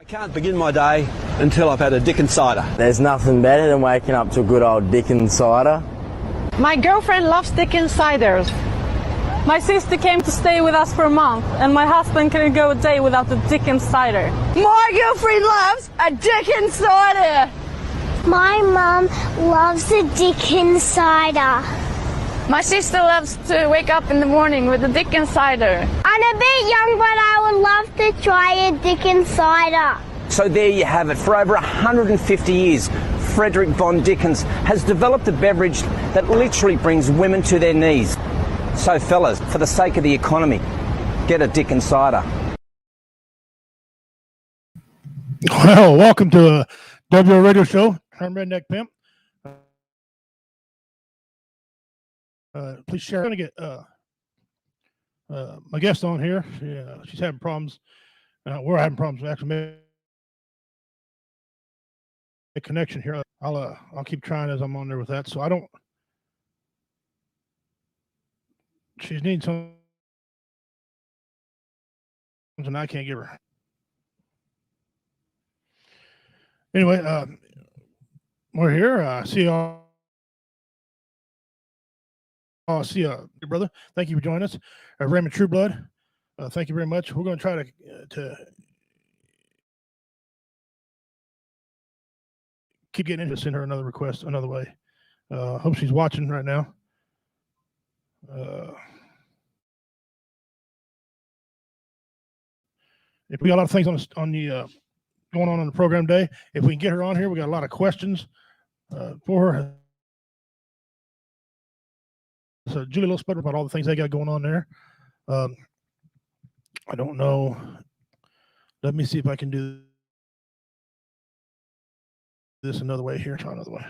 Can't begin my day until I've had a Dickens cider. There's nothing better than waking up to a good old Dickens cider. My girlfriend loves Dickens ciders. My sister came to stay with us for a month, and my husband couldn't go a day without the Dickens cider. My girlfriend loves a Dickens cider. My mum loves the Dickens cider. My sister loves to wake up in the morning with the Dickens cider. I'm a bit young, but I would love to try a Dickens cider. So there you have it. For over 150 years, Frederick von Dickens has developed a beverage that literally brings women to their knees. So fellas, for the sake of the economy, get a Dickens cider. Well, welcome to a WO Radio Show. I'm Redneck Pimp. Please share. I'm going to get my guest on here. She's having problems. We're having problems with actually a connection here. I'll keep trying as I'm on there with that. So I don't. She's needing something I can't give her. Anyway, we're here. See y'all. See you, brother. Thank you for joining us. Raymond Trueblood, thank you very much. We're going to try to keep getting into send her another request another way. Hope she's watching right now. If we got a lot of things on the going on the program day, if we can get her on here, we got a lot of questions for her. So Julie Little Spud about all the things they got going on there. I don't know. Let me see if I can do this another way here. Try another way.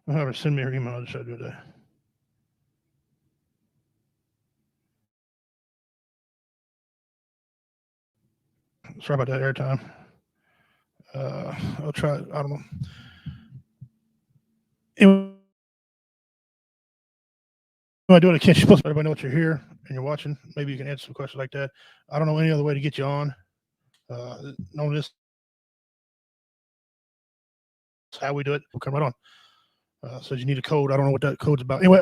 I'll have her send me her email. I'll just try to do that. Sorry about that airtime. I'll try. I don't know. Anyway, I do it again. You're supposed to let everybody know that you're here and you're watching. Maybe you can answer some questions like that. I don't know any other way to get you on. No, this is how we do it. We'll come right on. So you need a code. I don't know what that code's about. Anyway,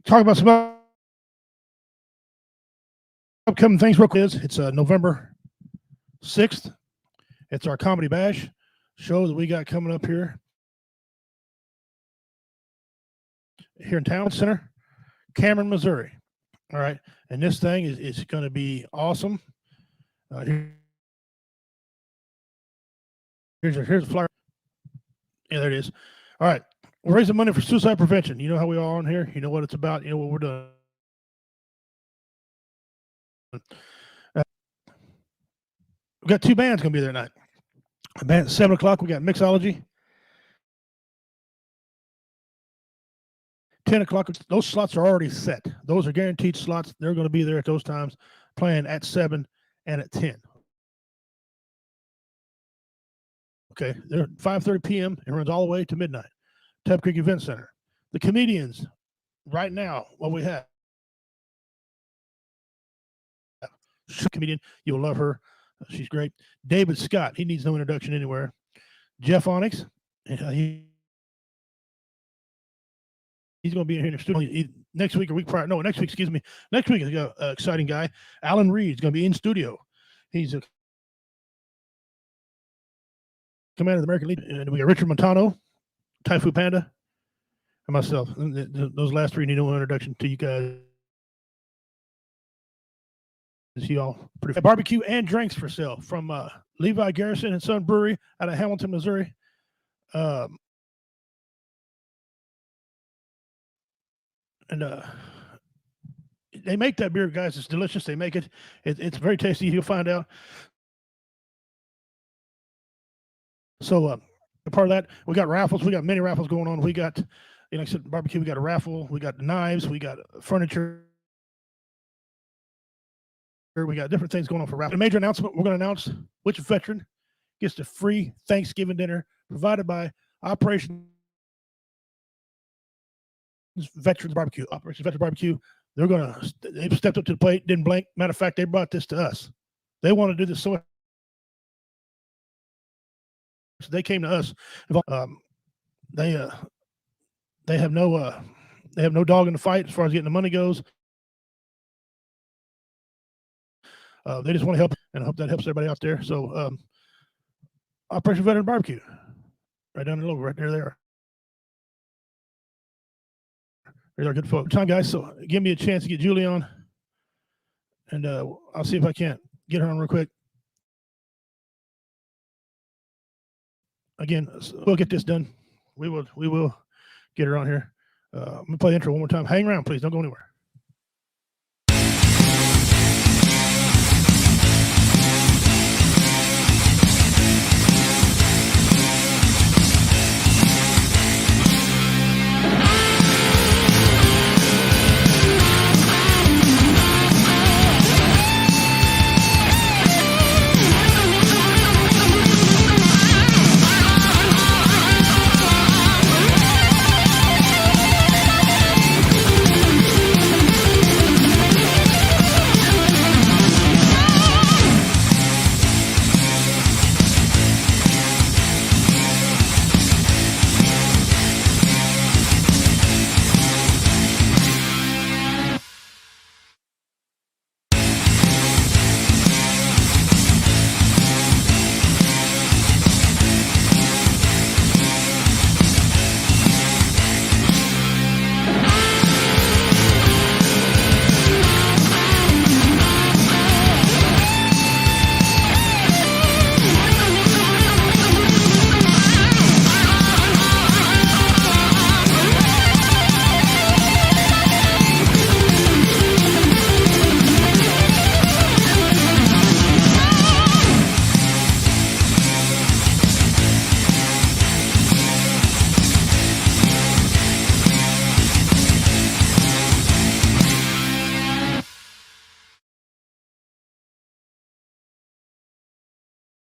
talk about some upcoming things real quick. It's November 6th. It's our Comedy Bash show that we got coming up here in Town Center, Cameron, Missouri. All right. And this thing is going to be awesome. Here's a flyer. Yeah, there it is. All right. We're raising money for suicide prevention. You know how we are on here. You know what it's about. You know what we're doing. We got two bands going to be there tonight. A band at 7 o'clock. We got Mixology. 10 o'clock. Those slots are already set. Those are guaranteed slots. They're going to be there at those times, playing at 7 and at 10. Okay, they're at 5:30 p.m. It runs all the way to midnight. Tub Creek Event Center. The comedians, right now, what we have. Comedian, you'll love her. She's great. David Scott, he needs no introduction anywhere. Jeff Onyx, he's going to be in here in the studio next week or week prior. No, next week, excuse me. Next week is an exciting guy. Alan Reed's going to be in studio. He's a commander of the American Legion. And we got Richard Montano, Typhoon Panda, and myself. Those last three need no introduction to you guys. See y'all pretty barbecue and drinks for sale from Levi Garrison and Son Brewery out of Hamilton, Missouri. They make that beer, guys. It's delicious. They make it. It's very tasty. You'll find out. So a part of that, we got raffles. We got many raffles going on. We got, like I said, barbecue. We got a raffle. We got knives. We got furniture. We got different things going on for raffle. A major announcement. We're going to announce which veteran gets the free Thanksgiving dinner provided by Operation Veterans Barbecue. Operation Veterans Barbecue. They've stepped up to the plate, didn't blink. Matter of fact, they brought this to us. They want to do this so they came to us. They have no dog in the fight as far as getting the money goes. They just want to help, and I hope that helps everybody out there. So, Operation Veteran Barbecue, right down the logo, right there. They're good folks. Time, guys. So, give me a chance to get Julie on, and I'll see if I can't get her on real quick. Again, we'll get this done. We will get her on here. I'm gonna play the intro one more time. Hang around, please. Don't go anywhere.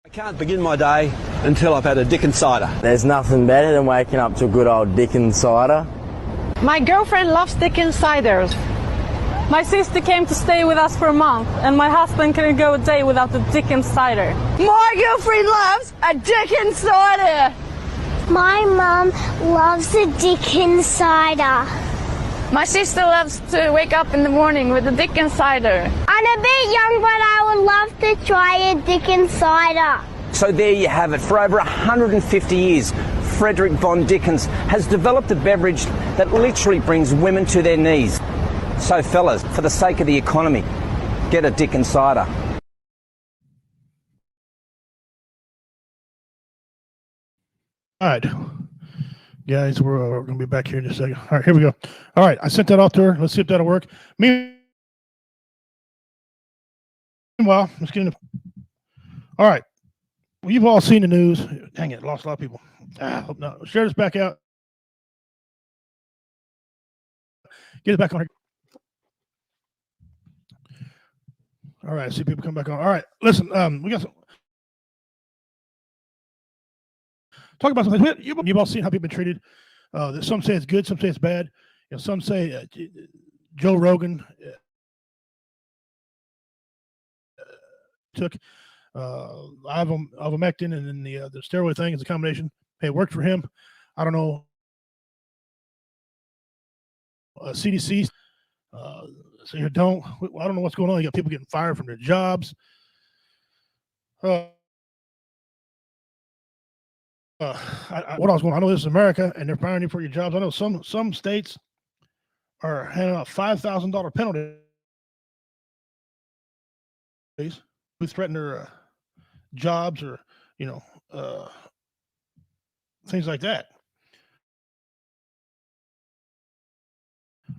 I can't begin my day until I've had a Dickens cider. There's nothing better than waking up to a good old Dickens cider. My girlfriend loves Dickens ciders. My sister came to stay with us for a month, and my husband couldn't go a day without the Dickens cider. My girlfriend loves a Dickens cider. My mum loves the Dickens cider. My sister loves to wake up in the morning with the Dickens cider. I'm a bit young, but I would love to try a Dickens cider. So there you have it. For over 150 years, Frederick von Dickens has developed a beverage that literally brings women to their knees. So fellas, for the sake of the economy, get a Dickens cider. All right, guys, we're going to be back here in just a second. All right, here we go. All right, I sent that off to her. Let's see if that'll work. Meanwhile, let's get into. All right, well, you've all seen the news. Dang it, lost a lot of people. Hope not. Share this back out. Get it back on here. All right, I see people come back on. All right, listen, we got some. Talk about something. You've all seen how people have been treated. Some say it's good, some say it's bad. You know, some say Joe Rogan took ivermectin, and then the steroid thing is a combination. Hey, it worked for him. I don't know. CDC. So you don't. I don't know what's going on. You got people getting fired from their jobs. What I was going, I know this is America, and they're firing you for your jobs. I know some states are handing out $5,000 penalties who threaten their jobs, or things like that.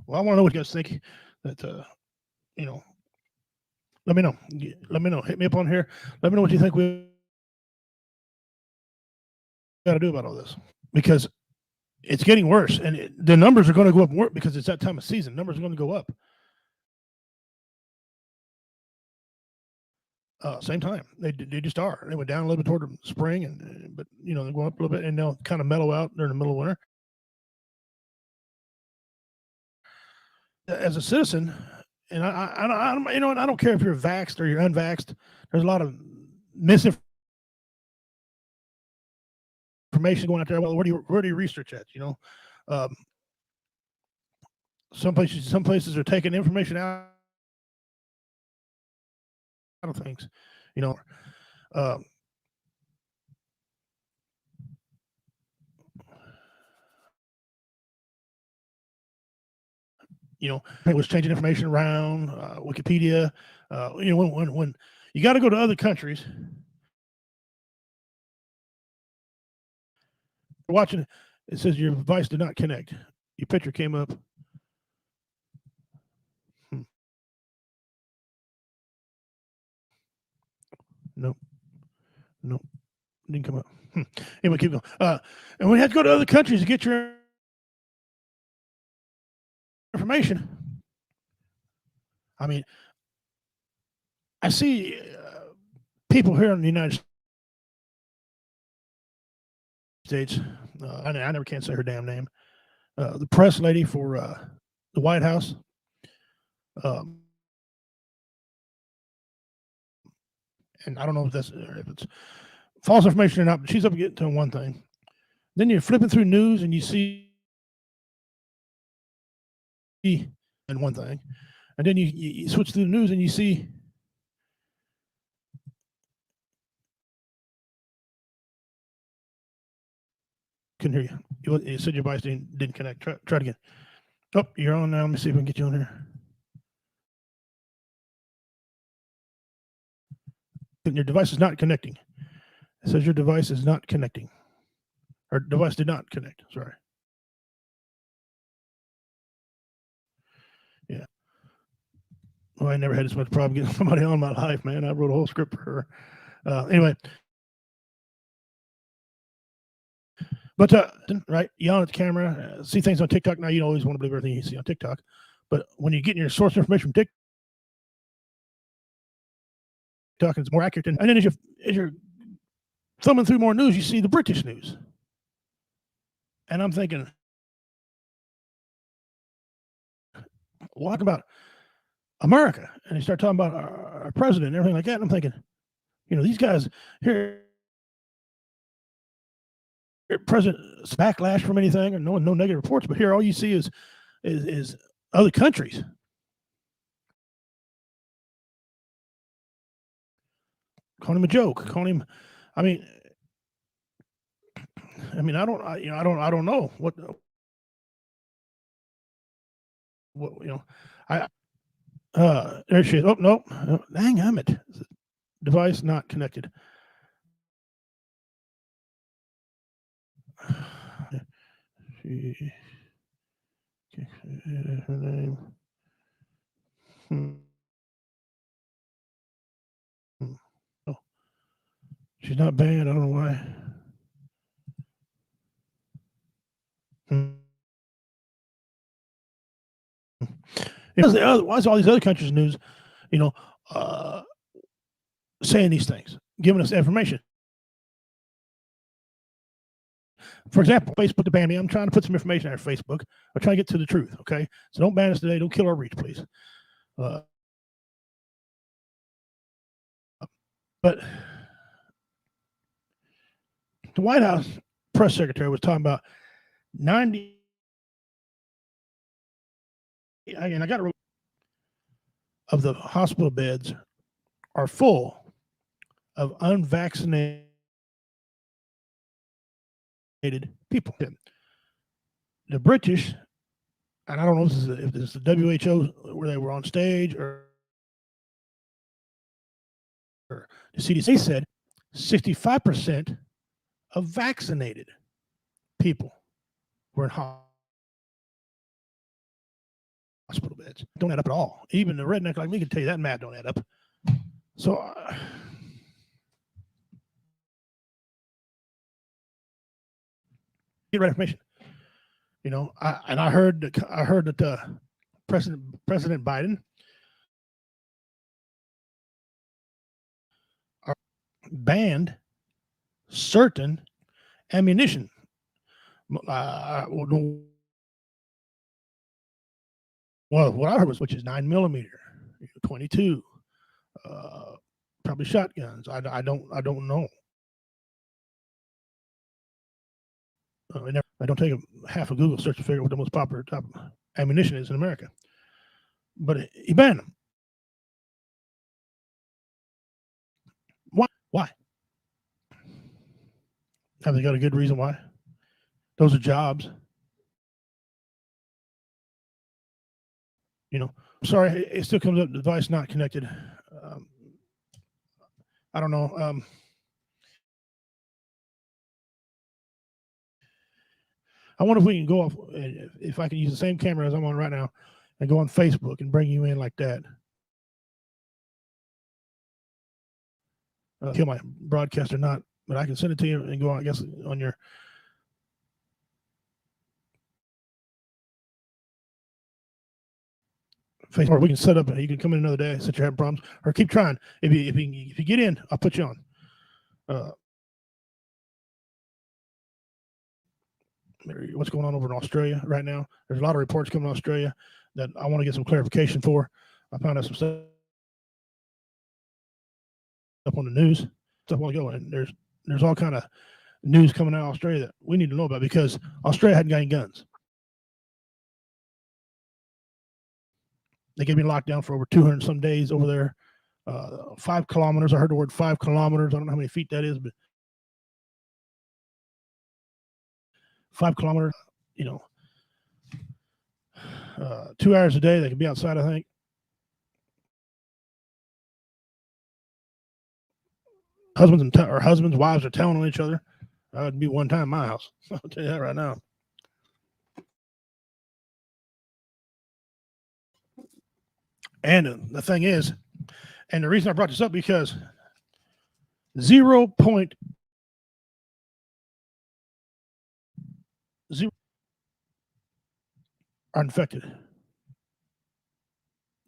Well, I want to know what you guys think. That let me know. Let me know. Hit me up on here. Let me know what you think we got to do about all this, because it's getting worse, and the numbers are going to go up more because it's that time of season. Numbers are going to go up. Same time. They just are. They went down a little bit toward the spring, but you know, they go up a little bit and they'll kind of mellow out during the middle of winter. As a citizen, and you know, I don't care if you're vaxxed or you're unvaxxed. There's a lot of misinformation going out there. Well, where do you research at? You know, some places are taking information out of things. You know, it was changing information around Wikipedia. You know, when you got to go to other countries, you're watching. It says your device did not connect. Your picture came up. Nope. Didn't come up. Anyway, keep going. And we had to go to other countries to get your information. I mean, I see people here in the United States. I never can't say her damn name. The press lady for the White House. And I don't know if it's false information or not, but she's up getting to one thing. Then you're flipping through news and you see and one thing, and then you switch through the news and you see couldn't hear you. You said your device didn't connect. Try it again. Oh, you're on now. Let me see if we can get you on here. Your device is not connecting. It says your device is not connecting. Or device did not connect. Sorry. Yeah. Well, I never had this much problem getting somebody on my life, man. I wrote a whole script for her. Anyway. But, right, you on the camera, see things on TikTok. Now, you don't always want to believe everything you see on TikTok. But when you're getting your source information from TikTok, it's more accurate. And then as you're thumbing through more news, you see the British news. And I'm thinking, what about America? And they start talking about our president and everything like that. And I'm thinking, you know, these guys here, president's backlash from anything or no negative reports, but here all you see is other countries. Calling him a joke, calling him, I mean, I don't know what, you know, there she is. Oh, no, dang, I'm it. Device not connected. Her name. Oh, she's not banned. I don't know why. Why is all these other countries' news, you know, saying these things, giving us information? For example, Facebook to ban me. I'm trying to put some information on Facebook. I'm trying to get to the truth. Okay, so don't ban us today. Don't kill our reach, please. But the White House press secretary was talking about 90. And I got to of the hospital beds are full of unvaccinated people. The British, and I don't know if this is the WHO where they were on stage or the CDC said 65% of vaccinated people were in hospital beds. Don't add up at all. Even the redneck like me can tell you that math don't add up. So get right information. You know, I heard that President Biden banned certain ammunition. Well, what I heard was, which is 9mm, 22, probably shotguns. I don't know. I don't take half a Google search to figure out what the most popular type of ammunition is in America. But he banned them. Why? Have they got a good reason why? Those are jobs. Sorry, it still comes up, device not connected. I don't know. I wonder if we can go off, if I can use the same camera as I'm on right now and go on Facebook and bring you in like that. Kill my broadcast or not, but I can send it to you and go on, I guess, on your Facebook. Or we can set up, you can come in another day since you're having problems, or keep trying. If you get in, I'll put you on. What's going on over in Australia right now? There's a lot of reports coming in Australia that I want to get some clarification for. I found out some stuff up on the news stuff a while ago, and there's all kind of news coming out of Australia that we need to know about, because Australia hadn't got any guns. They gave me locked down for over 200 some days over there. 5 kilometers. I heard the word 5 kilometers. I don't know how many feet that is, but 5 kilometers, 2 hours a day. They can be outside, I think. Husbands, wives are telling on each other. That would be one time in my house. I'll tell you that right now. And the thing is, and the reason I brought this up, because 0.0 are infected.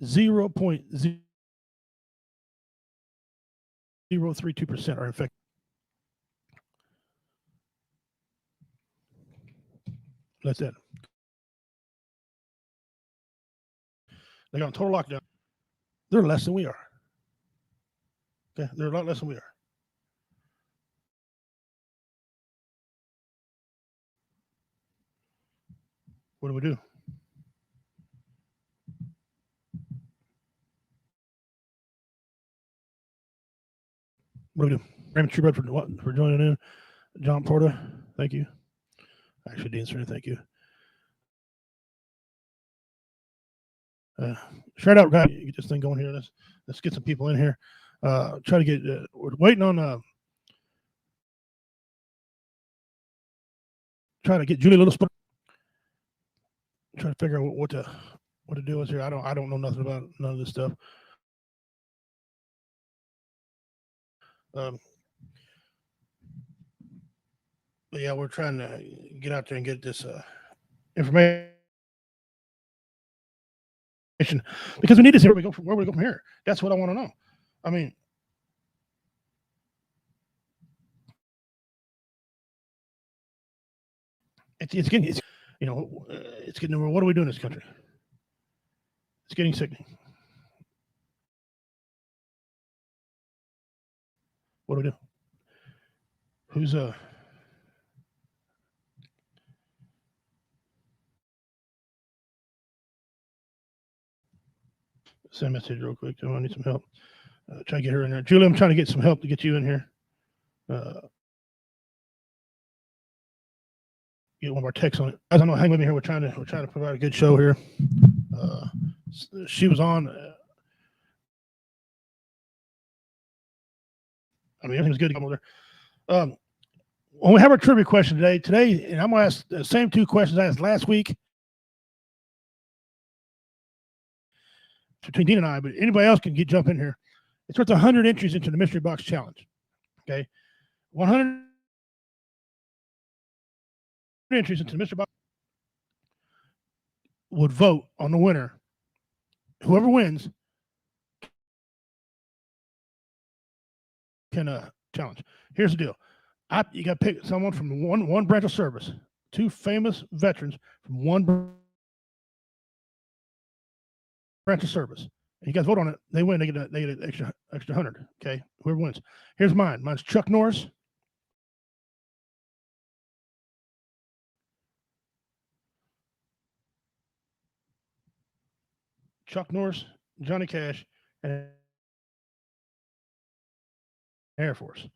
0.032% are infected. That's it. They got a total lockdown. They're less than we are. Okay, they're a lot less than we are. What do we do? What do we do? Raymond Truebred for joining in. John Porta, thank you. Actually, Dean Serena, thank you. Shout out, guys. Get this thing going here. Let's get some people in here. Try to get. We're waiting on. Trying to get Julie Little. Trying to figure out what to do is here. I don't know nothing about none of this stuff. But yeah, we're trying to get out there and get this information, because we need to see where we go from here. That's what I want to know. I mean, it's getting it's getting. What are we doing in this country? It's getting sickening. What do we do? Who's send a message real quick. I need some help. Try to get her in there. Julie, I'm trying to get some help to get you in here. Get one of our texts on it. Guys, I know, hang with me here. We're trying to provide a good show here. She was on. I mean, everything's good to come over there. When we have our trivia question today, and I'm going to ask the same 2 questions I asked last week between Dean and I, but anybody else can jump in here. It's worth 100 entries into the Mystery Box Challenge. Okay, 100 entries into the Mystery Box would vote on the winner. Whoever wins can challenge. Here's the deal. You got to pick someone from one branch of service. Two famous veterans from one branch of service. And you guys vote on it. They win. They get an extra 100. Okay, whoever wins. Here's mine. Mine's Chuck Norris. Chuck Norris, Johnny Cash, and Air Force.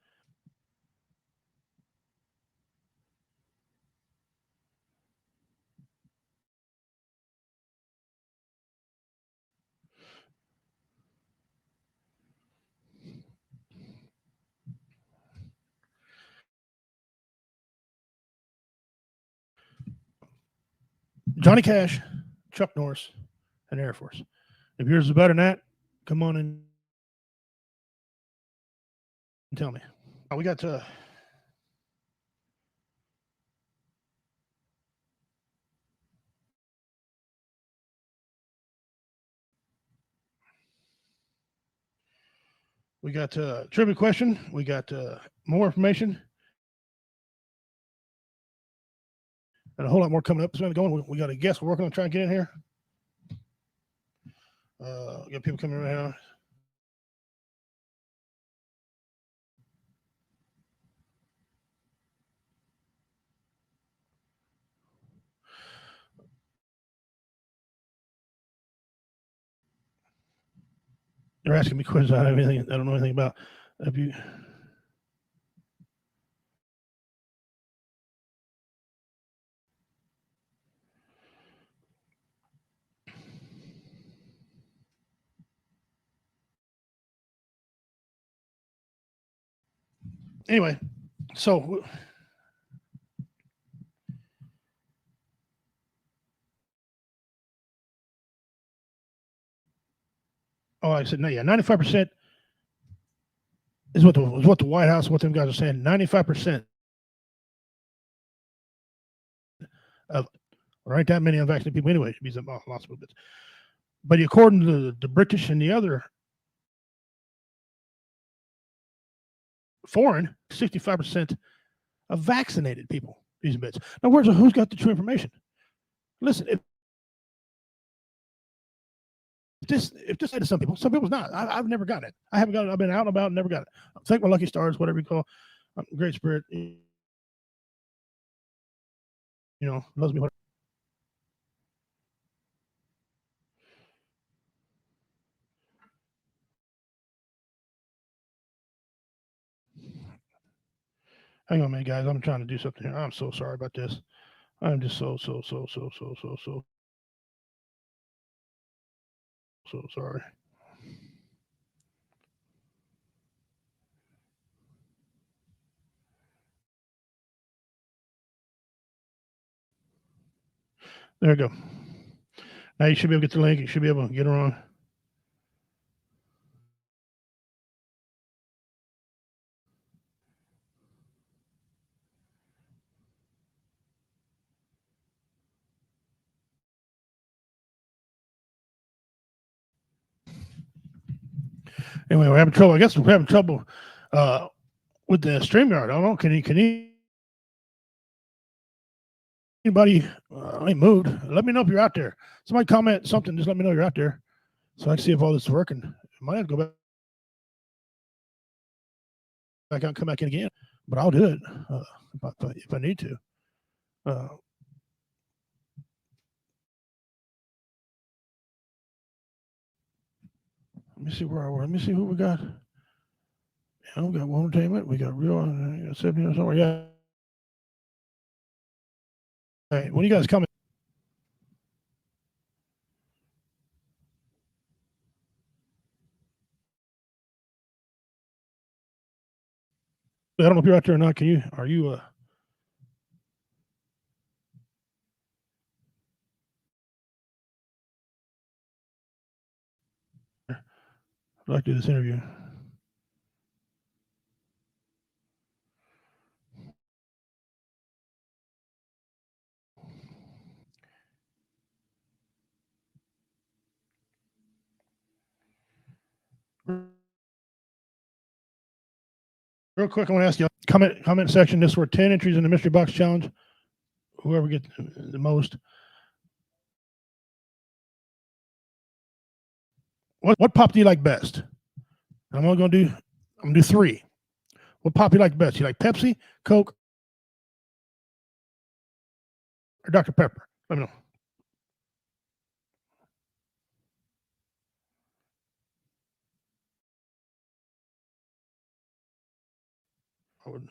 Johnny Cash, Chuck Norris, and Air Force. If yours is better than that, come on in and tell me. We got trivia question. We got more information and a whole lot more coming up. So we got a guest we're working on trying to get in here. We got people coming around. They're asking me questions I don't know anything about. Have you? Anyway, so I said no. Yeah, 95% is what the White House, what them guys are saying. 95% of right that many unvaccinated people anyway. It should be lots of bits. But according to the British and the other foreign, 65% of vaccinated people these bits. Now, who's got the true information? Listen, if this to some people's not. I've never gotten it. I haven't got it. I've been out and about and never got it. Thank my lucky stars, whatever you call. Great Spirit, loves me. Hang on a minute, guys. I'm trying to do something here. I'm so sorry about this. I'm just so sorry. There we go. Now you should be able to get the link. You should be able to get her on. Anyway, we're having trouble. I guess we're having trouble with the StreamYard. I don't know. Can anybody ain't moved? Let me know if you're out there. Somebody comment something. Just let me know you're out there, so I can see if all this is working. I might have to go back out and come back in again, but I'll do it if I need to. Let me see Let me see who we got. Yeah, we got One Entertainment. We got Real 70 or somewhere. Yeah. Hey, when you guys coming? I don't know if you're out there or not. Are you I'd like to do this interview. Real quick, I want to ask you comment section. This were 10 entries in the mystery box challenge. Whoever gets the most. What pop do you like best? I'm only gonna do 3. What pop you like best? You like Pepsi, Coke, or Dr. Pepper? Let me know. I would,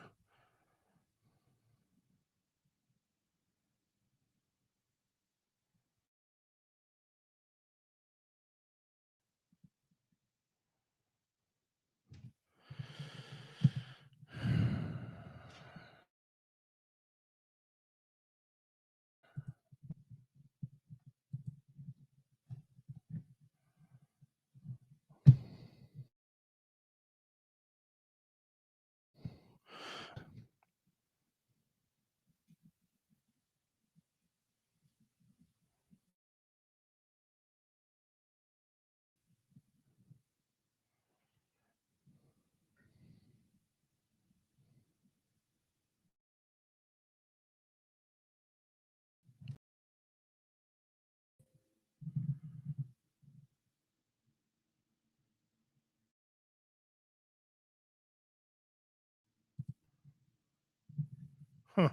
huh?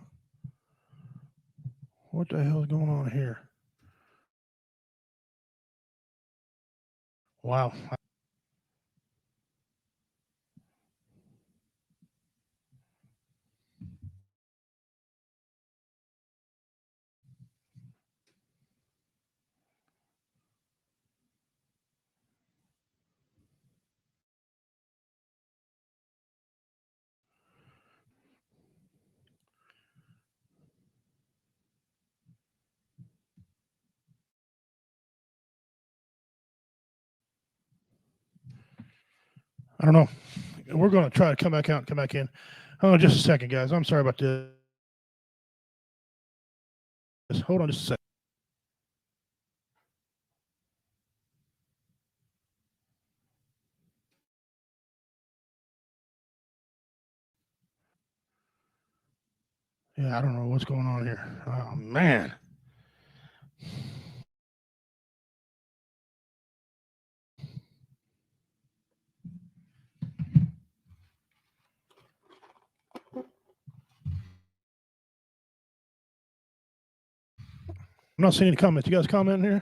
What the hell is going on here? Wow. I don't know. We're going to try to come back out and come back in. Hold on just a second, guys. I'm sorry about this. Hold on just a second. Yeah, I don't know what's going on here. Oh, man. I'm not seeing any comments. You guys commenting here?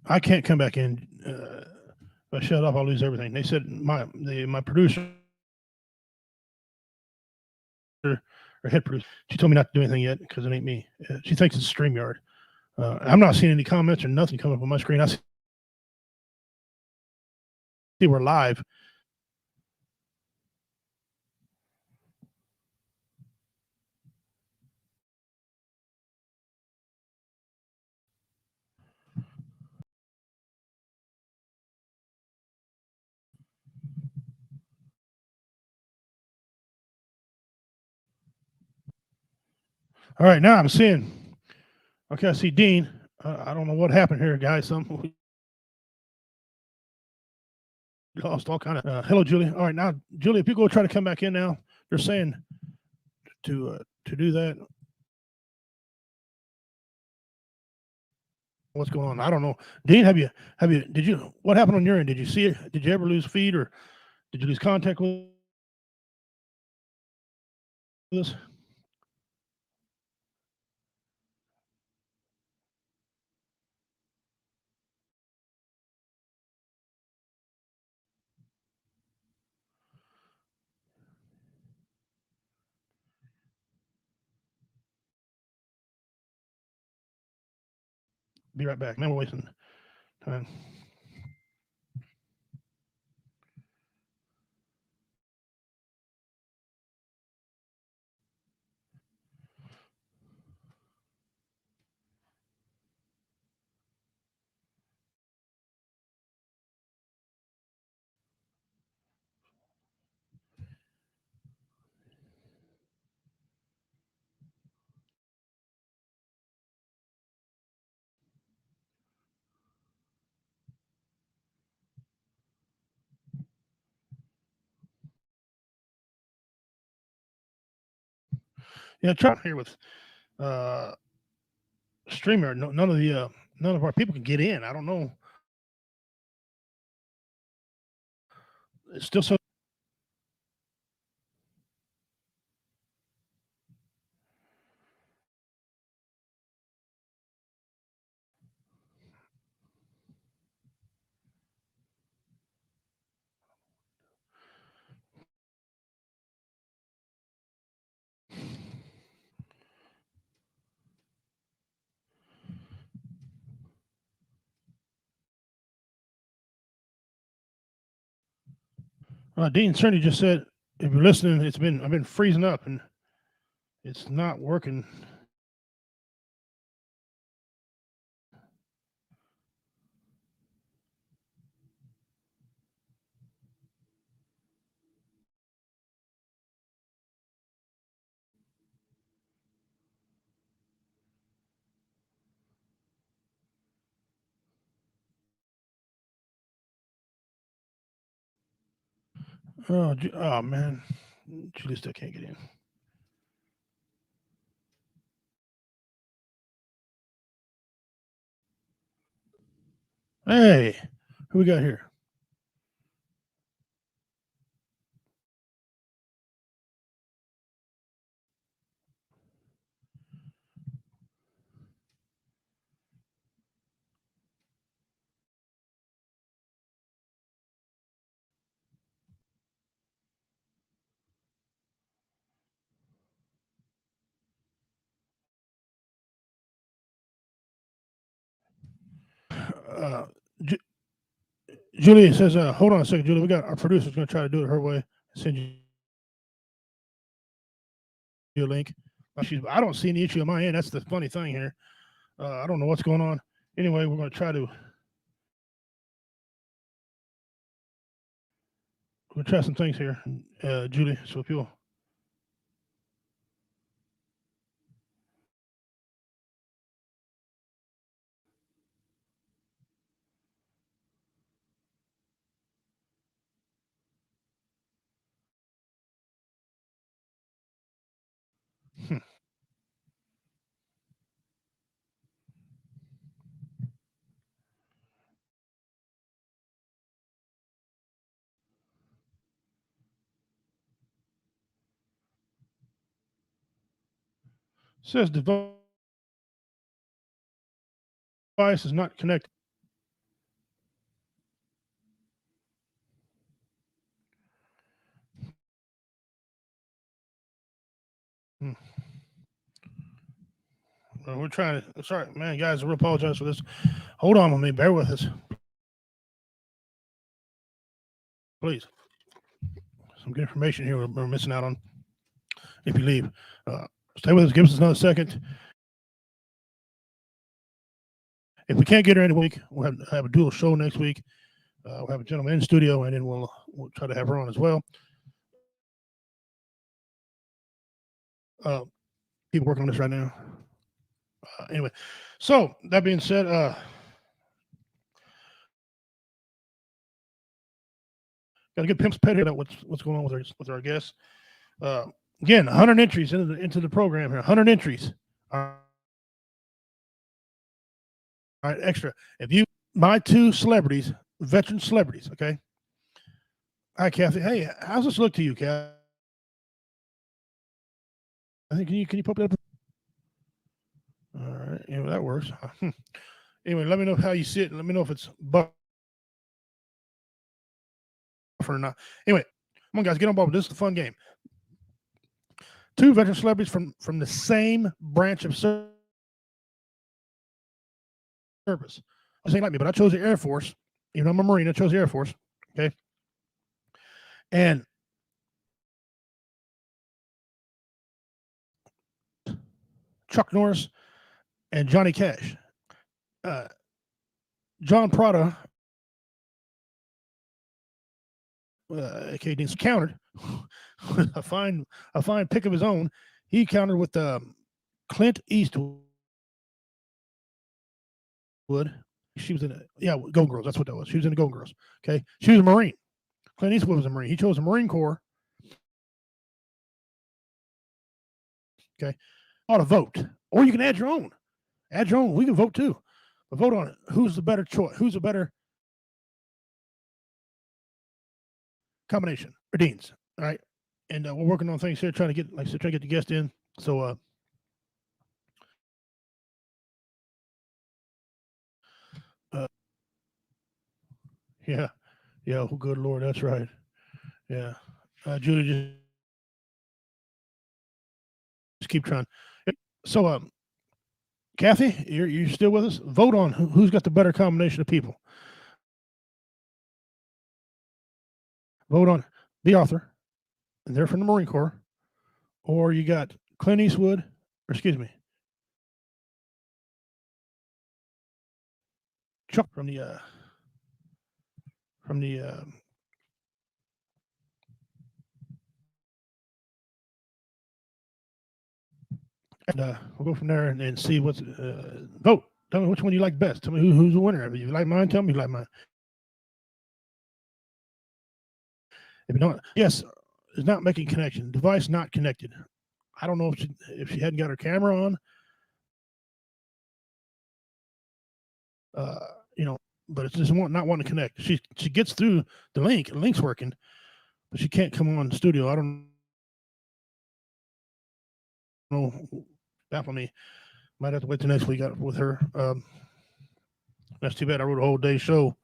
I can't come back in. If I shut up, I'll lose everything. They said my producer or head producer, she told me not to do anything yet because it ain't me. She thinks it's StreamYard. I'm not seeing any comments or nothing coming up on my screen. I see we're live. All right, now I'm seeing. Okay, I see Dean. I don't know what happened here, guys. Some lost all kind of. Hello, Julie. All right, now Julie, if you go try to come back in now, they're saying to do that. What's going on? I don't know. Dean, what happened on your end? Did you see it? Did you ever lose feed or did you lose contact with us? Be right back. Man, we're wasting time. Yeah, trying here with streamer. No, none of our people can get in. I don't know. It's still so. Dean Cerny just said, if you're listening, I've been freezing up and it's not working. Oh man, Julie still can't get in. Hey, who we got here? Uh, Ju- Julie says, hold on a second, Julie. We got our producer's going to try to do it her way. Send you a link. I don't see any issue on my end. That's the funny thing here. I don't know what's going on. Anyway, we're going to try some things here, Julie. So if you'll. Says device is not connected. We're trying to. Sorry, man, guys. I apologize for this. Hold on with me. Bear with us, please. Some good information here we're missing out on. If you leave, stay with us. Give us another second. If we can't get her in a week, we'll have a dual show next week. We'll have a gentleman in studio, and then we'll try to have her on as well. People working on this right now. Anyway, so that being said, got a good pimps pet here. About what's going on with our guests. Again, 100 entries into the program here. 100 entries. All right, extra. If you my two celebrities, veteran celebrities, okay. Hi, Kathy. Hey, how's this look to you, Kathy? I think can you pop that up? All right, anyway, that works. Anyway, let me know how you see it. Let me know if it's buffer or not. Anyway, come on, guys, get on board. This is a fun game. Two veteran celebrities from the same branch of service. This ain't like me, but I chose the Air Force. Even though I'm a Marine, I chose the Air Force. Okay, and Chuck Norris and Johnny Cash. John Prada, aka Dean's countered with a fine pick of his own. He countered with Clint Eastwood. She was in Golden Girls. That's what that was. She was in the Golden Girls. Okay, she was a Marine. Clint Eastwood was a Marine. He chose the Marine Corps. Okay, ought to vote, or you can add your own. Add your own. We can vote too, but vote on it. Who's the better choice? Who's a better combination? Or Dean's, all right. And we're working on things here, trying to get, like I said, trying to get the guest in. So, yeah, yeah. Oh, good Lord, that's right. Yeah, Julie, just keep trying. So, Kathy, you're still with us? Vote on who's got the better combination of people. Vote on the author, and they're from the Marine Corps, or you got Clint Eastwood, or excuse me, Chuck from the and we'll go from there and see what's vote. Tell me which one you like best. Tell me who's the winner. If you like mine, tell me you like mine. If you don't, yes, it's not making connection. Device not connected. I don't know if she hadn't got her camera on. You know, but it's just not wanting to connect. She gets through the link. The link's working, but she can't come on the studio. I don't know. Baffle me. Might have to wait till next week with her. That's too bad. I wrote a whole day show.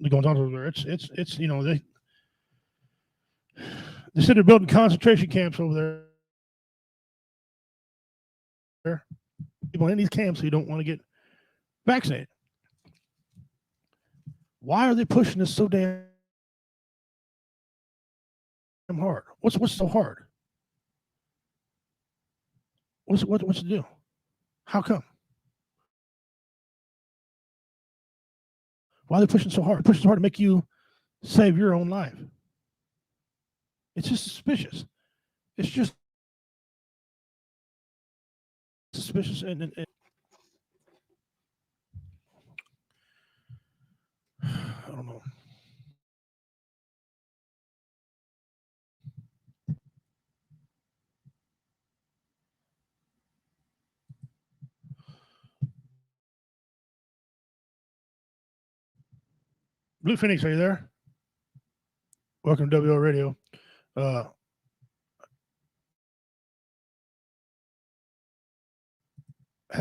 The going on over there. It's you know, they said they're building concentration camps over there. People in these camps who don't want to get vaccinated. Why are they pushing this so damn hard? What's so hard? What's the deal? How come? Why are they pushing so hard? Pushing so hard to make you save your own life. It's just suspicious. It's just suspicious, and I don't know. Blue Phoenix, are you there? Welcome to WO Radio. Have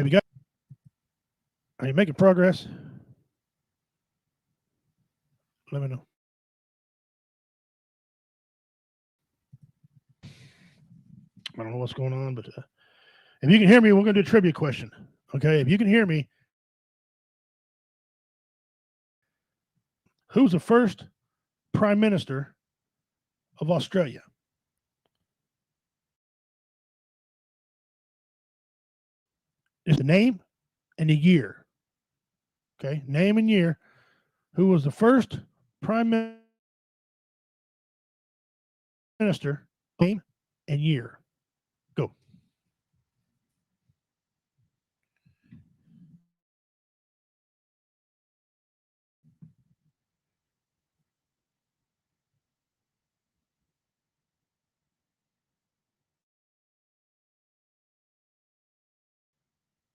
you got? Are you making progress? Let me know. I don't know what's going on, but if you can hear me, we're going to do a trivia question. Okay, if you can hear me, who's the first Prime Minister of Australia? Is the name and the year. Okay, name and year. Who was the first Prime Minister? Name and year. Go.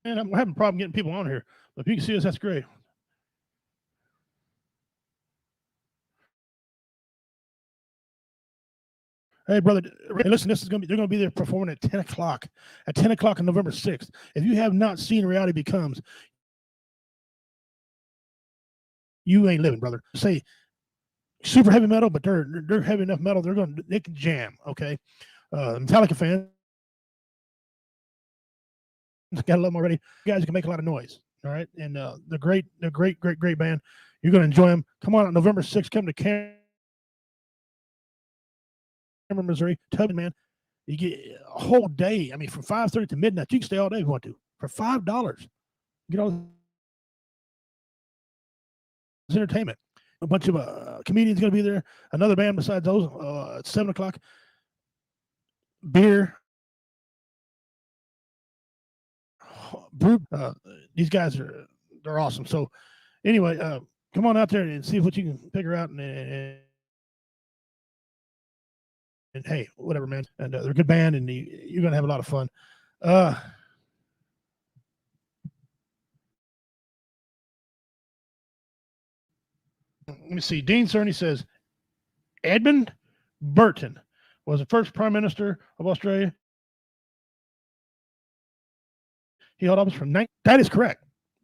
And I'm having a problem getting people on here. But if you can see us, that's great. Hey, brother, listen, they're going to be there performing at 10 o'clock. At 10 o'clock on November 6th. If you have not seen Reality Becomes, you ain't living, brother. Say super heavy metal, but they're heavy enough metal. They can jam. Okay, Metallica fans, gotta love them already. You guys can make a lot of noise. All right, and they're great. They're great band. You're gonna enjoy them. Come on, November 6th. Come to Cameron, Missouri. Tubman, man. You get a whole day. I mean, from 5:30 to midnight. You can stay all day if you want to for $5. Get all this entertainment. A bunch of comedians going to be there. Another band besides those at 7 o'clock. Beer. Brew. These guys they're awesome. So anyway, come on out there and see what you can figure out and hey, whatever, man. And they're a good band, and you're gonna have a lot of fun. Let me see. Dean Cerny says Edmund Burton was the first Prime Minister of Australia. He held office from 19. That is correct.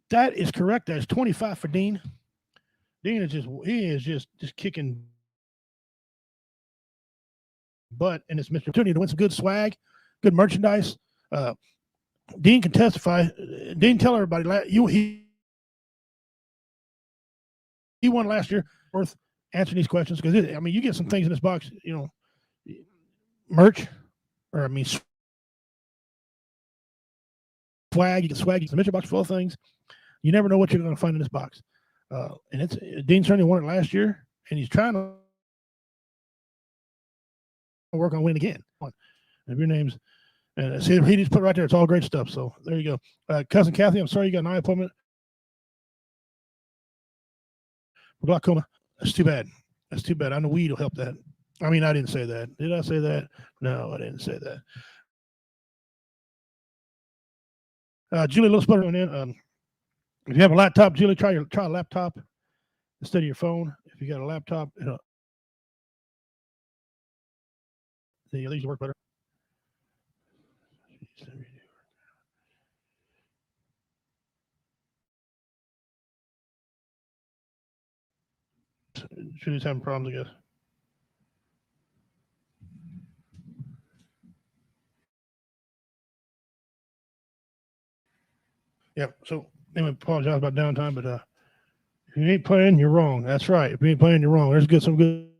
That is correct. That is 25 for Dean. Dean is just kicking butt in this opportunity to win some good swag, good merchandise. Dean can testify. Dean, tell everybody he won last year. Worth answering these questions because you get some things in this box. Merch, or swag. You get swag. You get some mystery box full of things. You never know what you're going to find in this box. And it's Dean certainly won it last year, and he's trying to work on winning again. If your name's see, he just put right there. It's all great stuff. So there you go, cousin Kathy. I'm sorry you got an eye appointment for glaucoma. That's too bad. That's too bad. I know weed will help that. I mean, I didn't say that. Did I say that? No, I didn't say that. Julie, a little sputter on in. If you have a laptop, Julie, try a laptop instead of your phone. If you got a laptop, they usually work better. Julie's having problems, I guess. Yep. So anyway, apologize about downtime, but if you ain't playing, you're wrong. That's right. If you ain't playing, you're wrong. There's some good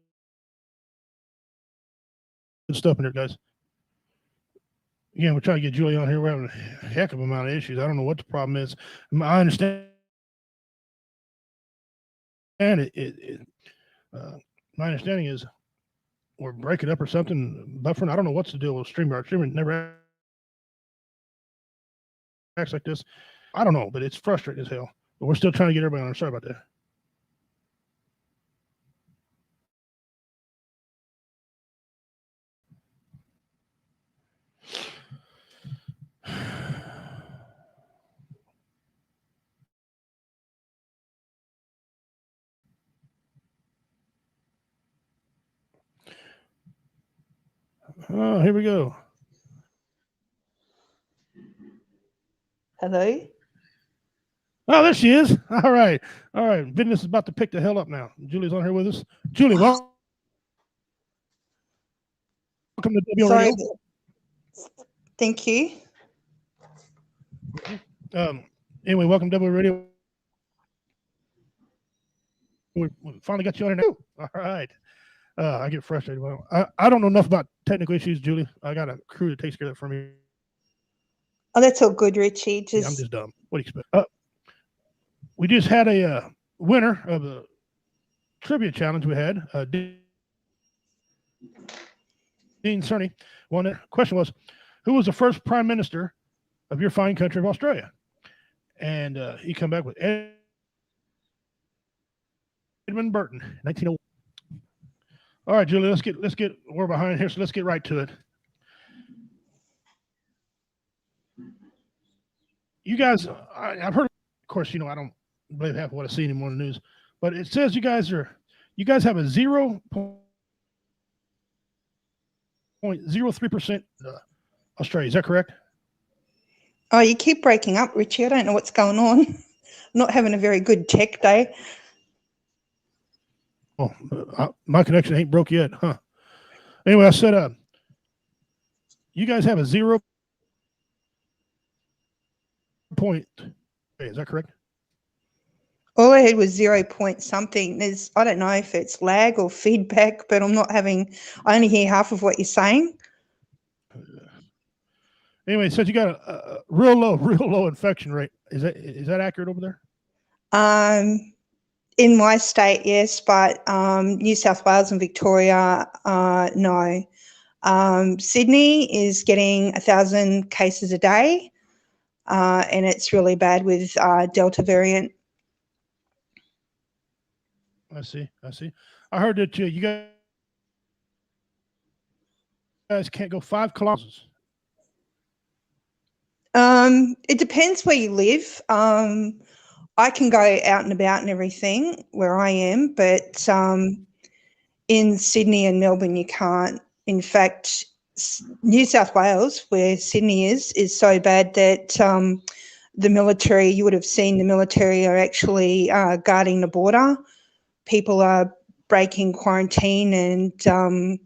stuff in there, guys. Again, we're trying to get Julie on here. We're having a heck of an amount of issues. I don't know what the problem is. I understand. And my understanding is we're breaking up or something, buffering. I don't know what's the deal with StreamYard. StreamYard never acts like this. I don't know, but it's frustrating as hell. But we're still trying to get everybody on. Sorry about that. Oh, here we go. Hello? Oh, there she is. All right. Business is about to pick the hell up now. Julie's on here with us. Julie, welcome to WO Sorry. Radio. Thank you. Anyway, welcome to WO Radio. We finally got you on here now. All right. I get frustrated. Well, I don't know enough about technical issues, Julie. I got a crew that takes care of that for me. Oh, that's all good, Richie. Yeah, I'm just dumb. What do you expect? We just had a winner of the trivia challenge we had. Dean Cerny won it. Question was, who was the first prime minister of your fine country of Australia? And he come back with Edmund Burton, 1901. All right, Julie, let's get we're behind here, so let's get right to it. You guys, I've heard, of course, I don't believe half of what I see anymore in the news, but it says you guys have a 0.03% Australia. Is that correct? Oh, you keep breaking up, Richie. I don't know what's going on. I'm not having a very good tech day. Oh, my connection ain't broke yet, huh? Anyway, I said, you guys have a 0. Is that correct? All I had was 0 point something. I don't know if it's lag or feedback, but I only hear half of what you're saying. Anyway, it says you got a real low infection rate. Is that accurate over there? In my state, yes, but New South Wales and Victoria, no. Sydney is getting 1,000 cases a day, and it's really bad with Delta variant. I see. I heard that you guys guys can't go 5 kilometers. It depends where you live. I can go out and about and everything where I am, but in Sydney and Melbourne you can't. In fact, New South Wales, where Sydney is so bad that the military, you would have seen the military are actually guarding the border. People are breaking quarantine and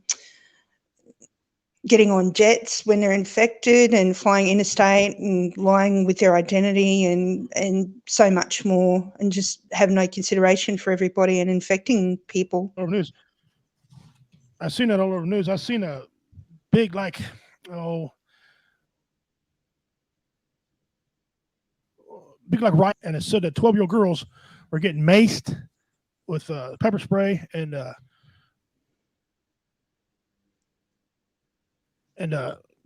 getting on jets when they're infected and flying interstate and lying with their identity and so much more, and just have no consideration for everybody and infecting people. Over news. I've seen that all over the news. I've seen a big, like, right, and it said that 12-year-old girls were getting maced with pepper spray and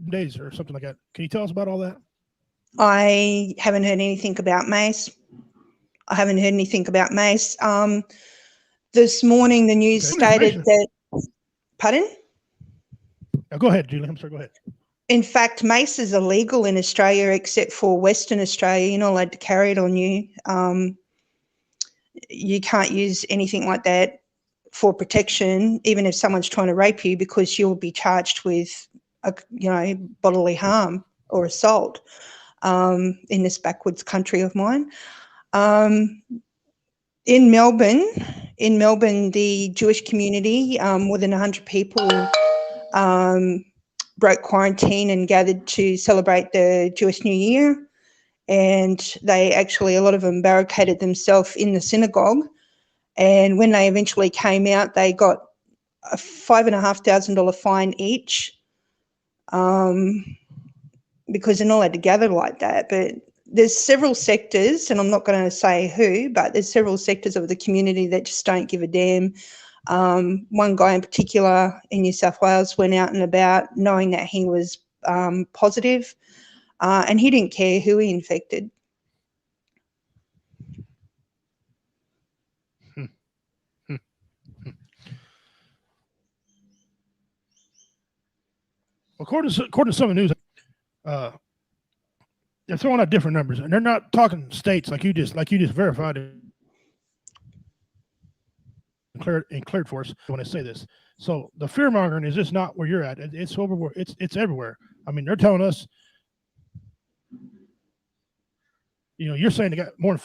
days or something like that. Can you tell us about all that? I haven't heard anything about mace. This morning the news stated that. Pardon? Now, go ahead, Julie. I'm sorry. Go ahead. In fact, mace is illegal in Australia except for Western Australia. You're not allowed to carry it on you. You can't use anything like that for protection, even if someone's trying to rape you, because you'll be charged with, bodily harm or assault in this backwards country of mine. In Melbourne, the Jewish community, more than 100 people broke quarantine and gathered to celebrate the Jewish New Year. And they actually, a lot of them barricaded themselves in the synagogue. And when they eventually came out, they got a $5,500 fine each because they're not allowed to gather like that. But there's several sectors, and I'm not going to say who, but there's several sectors of the community that just don't give a damn. One guy in particular in New South Wales went out and about knowing that he was positive, and he didn't care who he infected. According to some of the news, they're throwing out different numbers, and they're not talking states like you just verified it and cleared for us when I say this. So the fear mongering is just not where you're at. It's over. It's everywhere. I mean, they're telling us. You're saying they got more.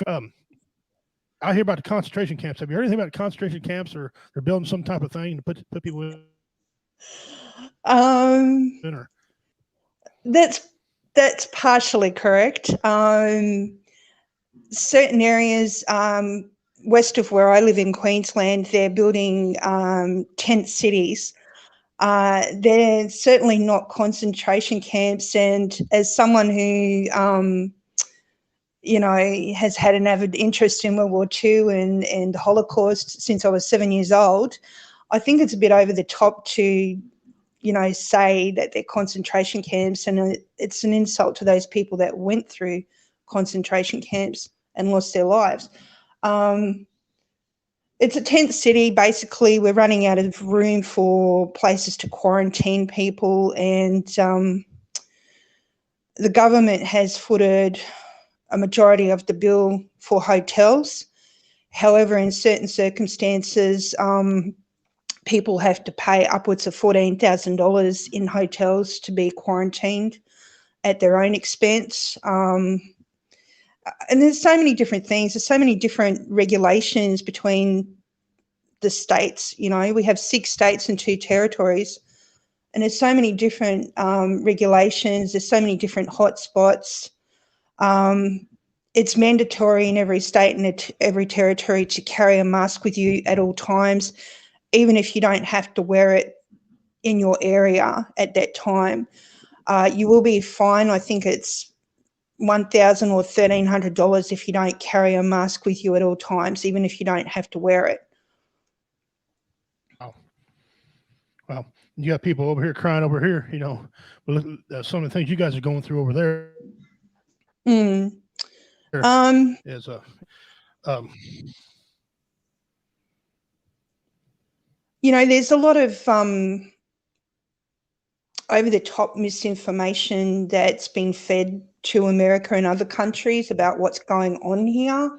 I hear about the concentration camps. Have you heard anything about concentration camps, or they're building some type of thing to put people in? That's partially correct. Certain areas west of where I live in Queensland, they're building tent cities. They're certainly not concentration camps. And as someone who, has had an avid interest in World War II and the Holocaust since I was 7 years old, I think it's a bit over the top to say that they're concentration camps, and it's an insult to those people that went through concentration camps and lost their lives. It's a tent city. Basically, we're running out of room for places to quarantine people, and the government has footed a majority of the bill for hotels. However, in certain circumstances, people have to pay upwards of $14,000 in hotels to be quarantined at their own expense. And there's so many different things. There's so many different regulations between the states. We have 6 states and 2 territories, and there's so many different regulations. There's so many different hotspots. It's mandatory in every state and every territory to carry a mask with you at all times, even if you don't have to wear it in your area at that time. You will be fined. I think it's $1,000 or $1,300 if you don't carry a mask with you at all times, even if you don't have to wear it. Wow. Well, you got people over here crying over here, some of the things you guys are going through over there. Is there's a lot of over the top misinformation that's been fed to America and other countries about what's going on here.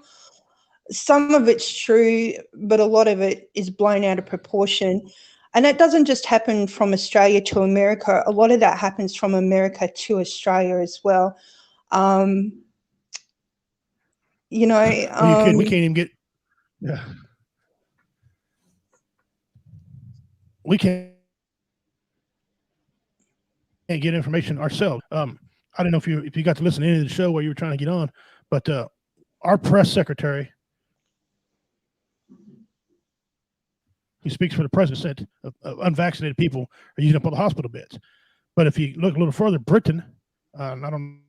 Some of it's true, but a lot of it is blown out of proportion. And that doesn't just happen from Australia to America. A lot of that happens from America to Australia as well. You know, we can't even get. Yeah. We can't get information ourselves. I don't know if you got to listen to any of the show where you were trying to get on, but our press secretary, who speaks for the president, said unvaccinated people are using up all the hospital beds. But if you look a little further, Britain, I don't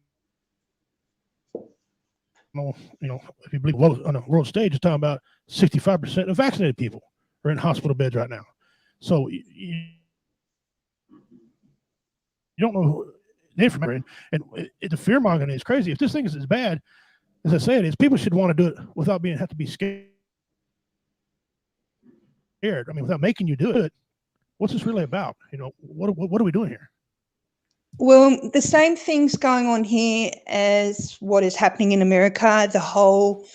know, if you believe on a world stage, it's talking about 65% of vaccinated people are in hospital beds right now. So you don't know the information, and the fear mongering is crazy. If this thing is as bad as I say it is, people should want to do it without have to be scared. I mean, without making you do it. What's this really about? What are we doing here? Well, the same thing's going on here as what is happening in America. The whole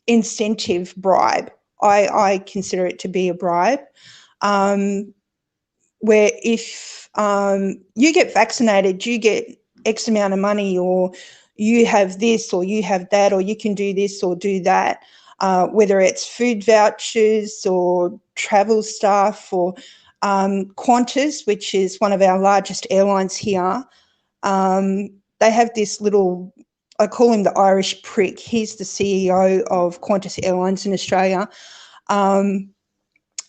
incentive bribe. I consider it to be a bribe, where if you get vaccinated, you get X amount of money, or you have this, or you have that, or you can do this or do that, whether it's food vouchers or travel stuff, or Qantas, which is one of our largest airlines here. They have this little, I call him the Irish prick. He's the CEO of Qantas Airlines in Australia.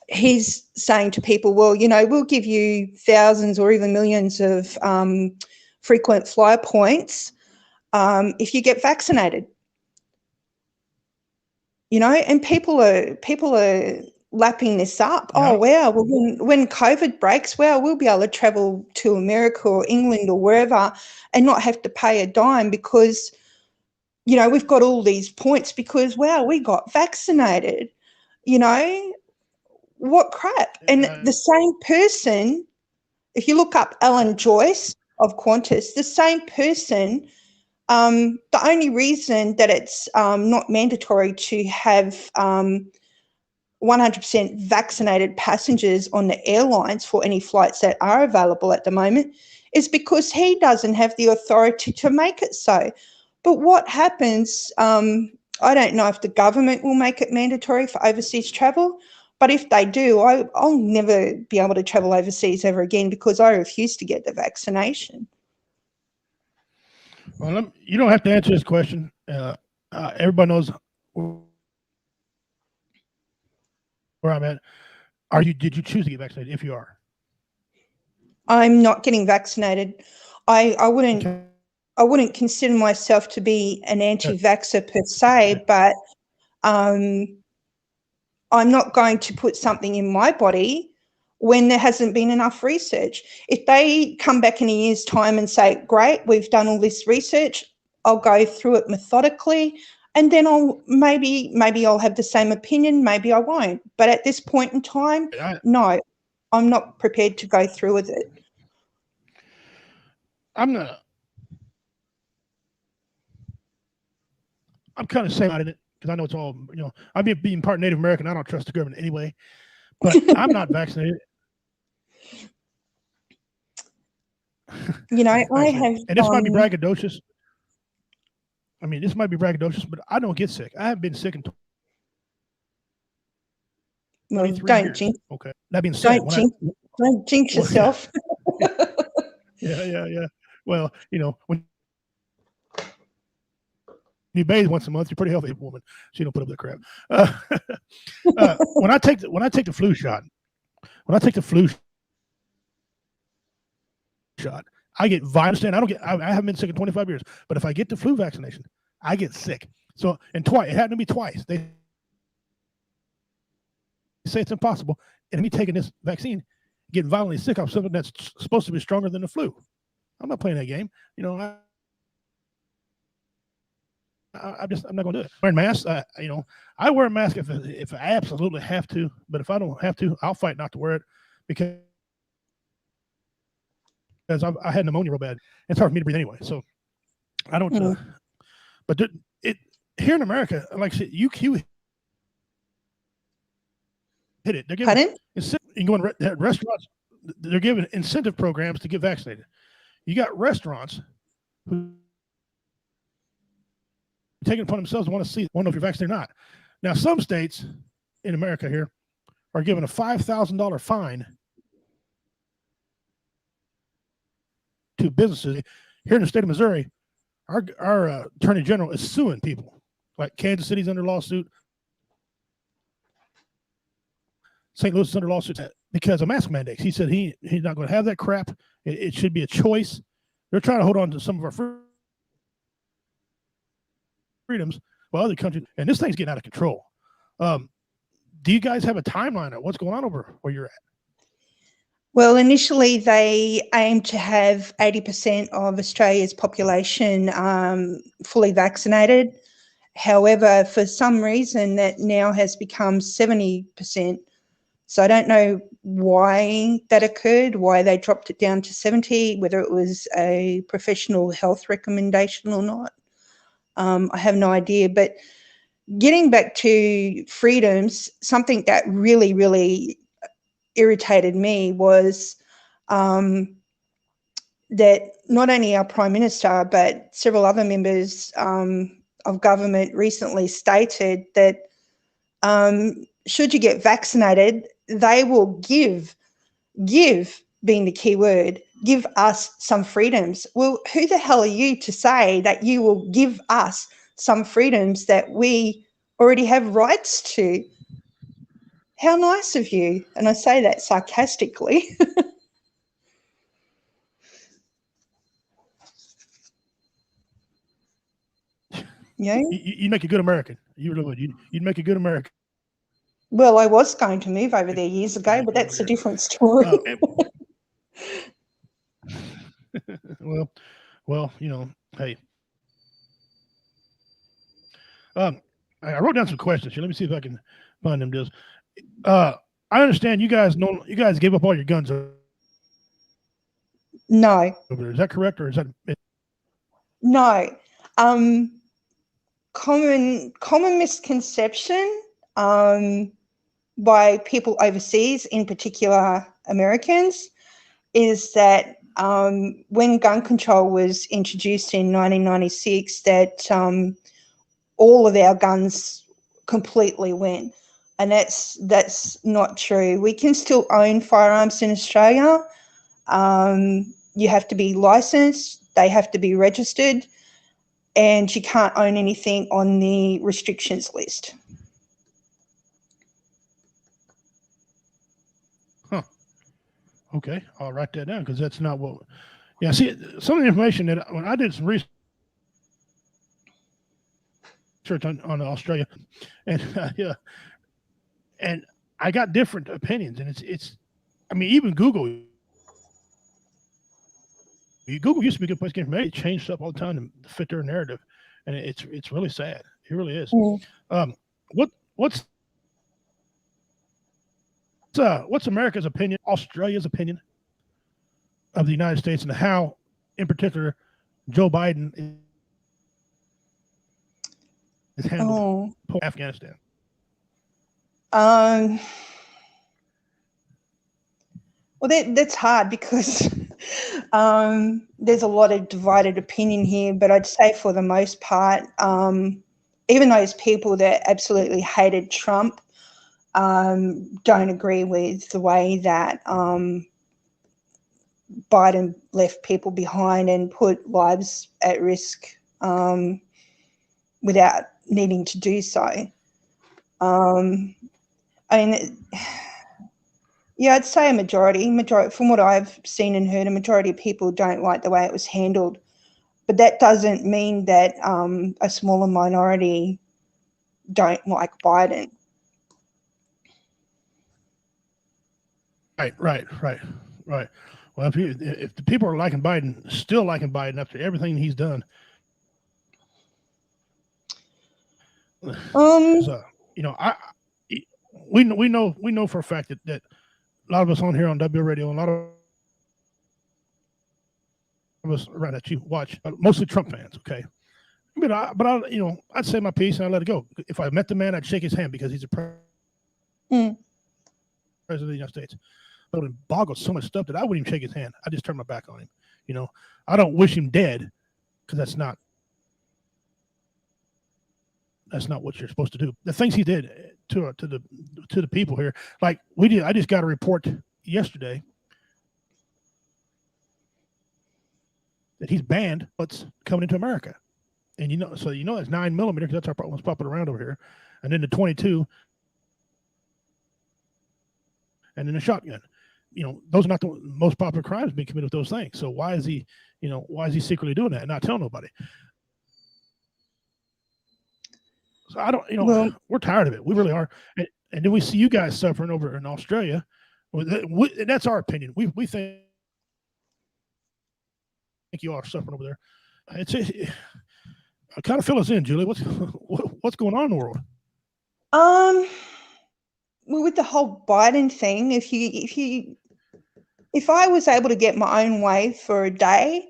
He's saying to people, well, we'll give you thousands or even millions of frequent flyer points if you get vaccinated. And people are lapping this up. Yeah. Oh, wow. Well, when COVID breaks, we'll be able to travel to America or England or wherever and not have to pay a dime because, we've got all these points because, we got vaccinated. What crap? And the same person, if you look up Alan Joyce of Qantas, the same person, the only reason that it's not mandatory to have 100% vaccinated passengers on the airlines for any flights that are available at the moment is because he doesn't have the authority to make it so. But what happens, I don't know if the government will make it mandatory for overseas travel, but if they do, I'll never be able to travel overseas ever again because I refuse to get the vaccination. Well, you don't have to answer this question. Everybody knows where I'm at. Did you choose to get vaccinated? If you are, I'm not getting vaccinated. I wouldn't. Okay. I wouldn't consider myself to be an anti-vaxxer per se, but I'm not going to put something in my body when there hasn't been enough research. If they come back in a year's time and say, great, we've done all this research, I'll go through it methodically, and then maybe I'll have the same opinion, maybe I won't. But at this point in time, no, I'm not prepared to go through with it. I'm kind of saying about it because I know it's all, I'm being part Native American. I don't trust the government anyway, but I'm not vaccinated. I have. And this might be braggadocious. This might be braggadocious, but I don't get sick. I haven't been sick in 23 years. Jinx. Okay. That being said, don't jinx yourself. Yeah. Well, when you bathe once a month, you're a pretty healthy woman. So you don't put up that crap. When I take the flu shot, I get virus, and I haven't been sick in 25 years. But if I get the flu vaccination, I get sick. So it happened to me twice. They say it's impossible, and me taking this vaccine, getting violently sick off something that's supposed to be stronger than the flu. I'm not playing that game. I'm not going to do it. Wearing masks, I wear a mask if I absolutely have to, but if I don't have to, I'll fight not to wear it because I had pneumonia real bad. It's hard for me to breathe anyway. So I don't. But here in America, like I said, you hit it. They're giving you go in restaurants. They're giving incentive programs to get vaccinated. You got restaurants who take it upon themselves and want to know if you're vaccinated or not. Now, some states in America here are given a $5,000 fine to businesses. Here in the state of Missouri, our attorney general is suing people. Like Kansas City's under lawsuit, St. Louis is under lawsuit because of mask mandates. He said he's not going to have that crap. It should be a choice. They're trying to hold on to some of our freedoms while other countries, and this thing's getting out of control. Do you guys have a timeline of what's going on over where you're at? Well, initially they aimed to have 80% of Australia's population fully vaccinated. However, for some reason that now has become 70%. So I don't know why that occurred, why they dropped it down to 70, whether it was a professional health recommendation or not. I have no idea. But getting back to freedoms, something that really, really irritated me was that not only our Prime Minister, but several other members of government recently stated that should you get vaccinated, they will give being the key word, give us some freedoms. Well, who the hell are you to say that you will give us some freedoms that we already have rights to? How nice of you. And I say that sarcastically. Yeah. You make a good American. You really would. You'd make a good American. Well, I was going to move over there years ago, but that's a different story. Well, hey. I wrote down some questions here. Let me see if I can find them deals. I understand you guys gave up all your guns. No. Is that correct, or is that? No. Common misconception by people overseas, in particular Americans, is that when gun control was introduced in 1996, that all of our guns completely went, and that's not true. We can still own firearms in Australia. You have to be licensed, they have to be registered, and you can't own anything on the restrictions list. Okay, I'll write that down because that's not what. Yeah, see, some of the information that when I did some research on Australia, and and I got different opinions, and it's. I mean, even Google used to be a good place to get information. It changed stuff all the time to fit their narrative, and it's really sad. It really is. What's America's opinion, Australia's opinion of the United States, and how, in particular, Joe Biden is handled Afghanistan? Well, that's hard because there's a lot of divided opinion here, but I'd say for the most part, even those people that absolutely hated Trump don't agree with the way that Biden left people behind and put lives at risk without needing to do so. I mean, yeah, I'd say a majority, from what I've seen and heard, a majority of people don't like the way it was handled. But that doesn't mean that a smaller minority don't like Biden. Right. Well, if the people are liking Biden, still liking Biden after everything he's done, we know for a fact that a lot of us on here on W Radio, and a lot of of us around that you watch, mostly Trump fans. Okay. But I'd say my piece and I'd let it go. If I met the man, I'd shake his hand because he's a president of the United States. But it boggles so much stuff that I wouldn't even shake his hand. I just turn my back on him. I don't wish him dead because that's not what you're supposed to do. The things he did to the people here, like we did. I just got a report yesterday that he's banned what's coming into America. And it's 9mm because that's our most popular round over here, and then the 22, and then the shotgun. Those are not the most popular crimes being committed with those things. So why is he secretly doing that and not telling nobody? So I don't, we're tired of it. We really are. And then we see you guys suffering over in Australia. That's our opinion. We think you all are suffering over there. Kind of fill us in, Julie. What's going on in the world? Well, with the whole Biden thing, if I was able to get my own way for a day,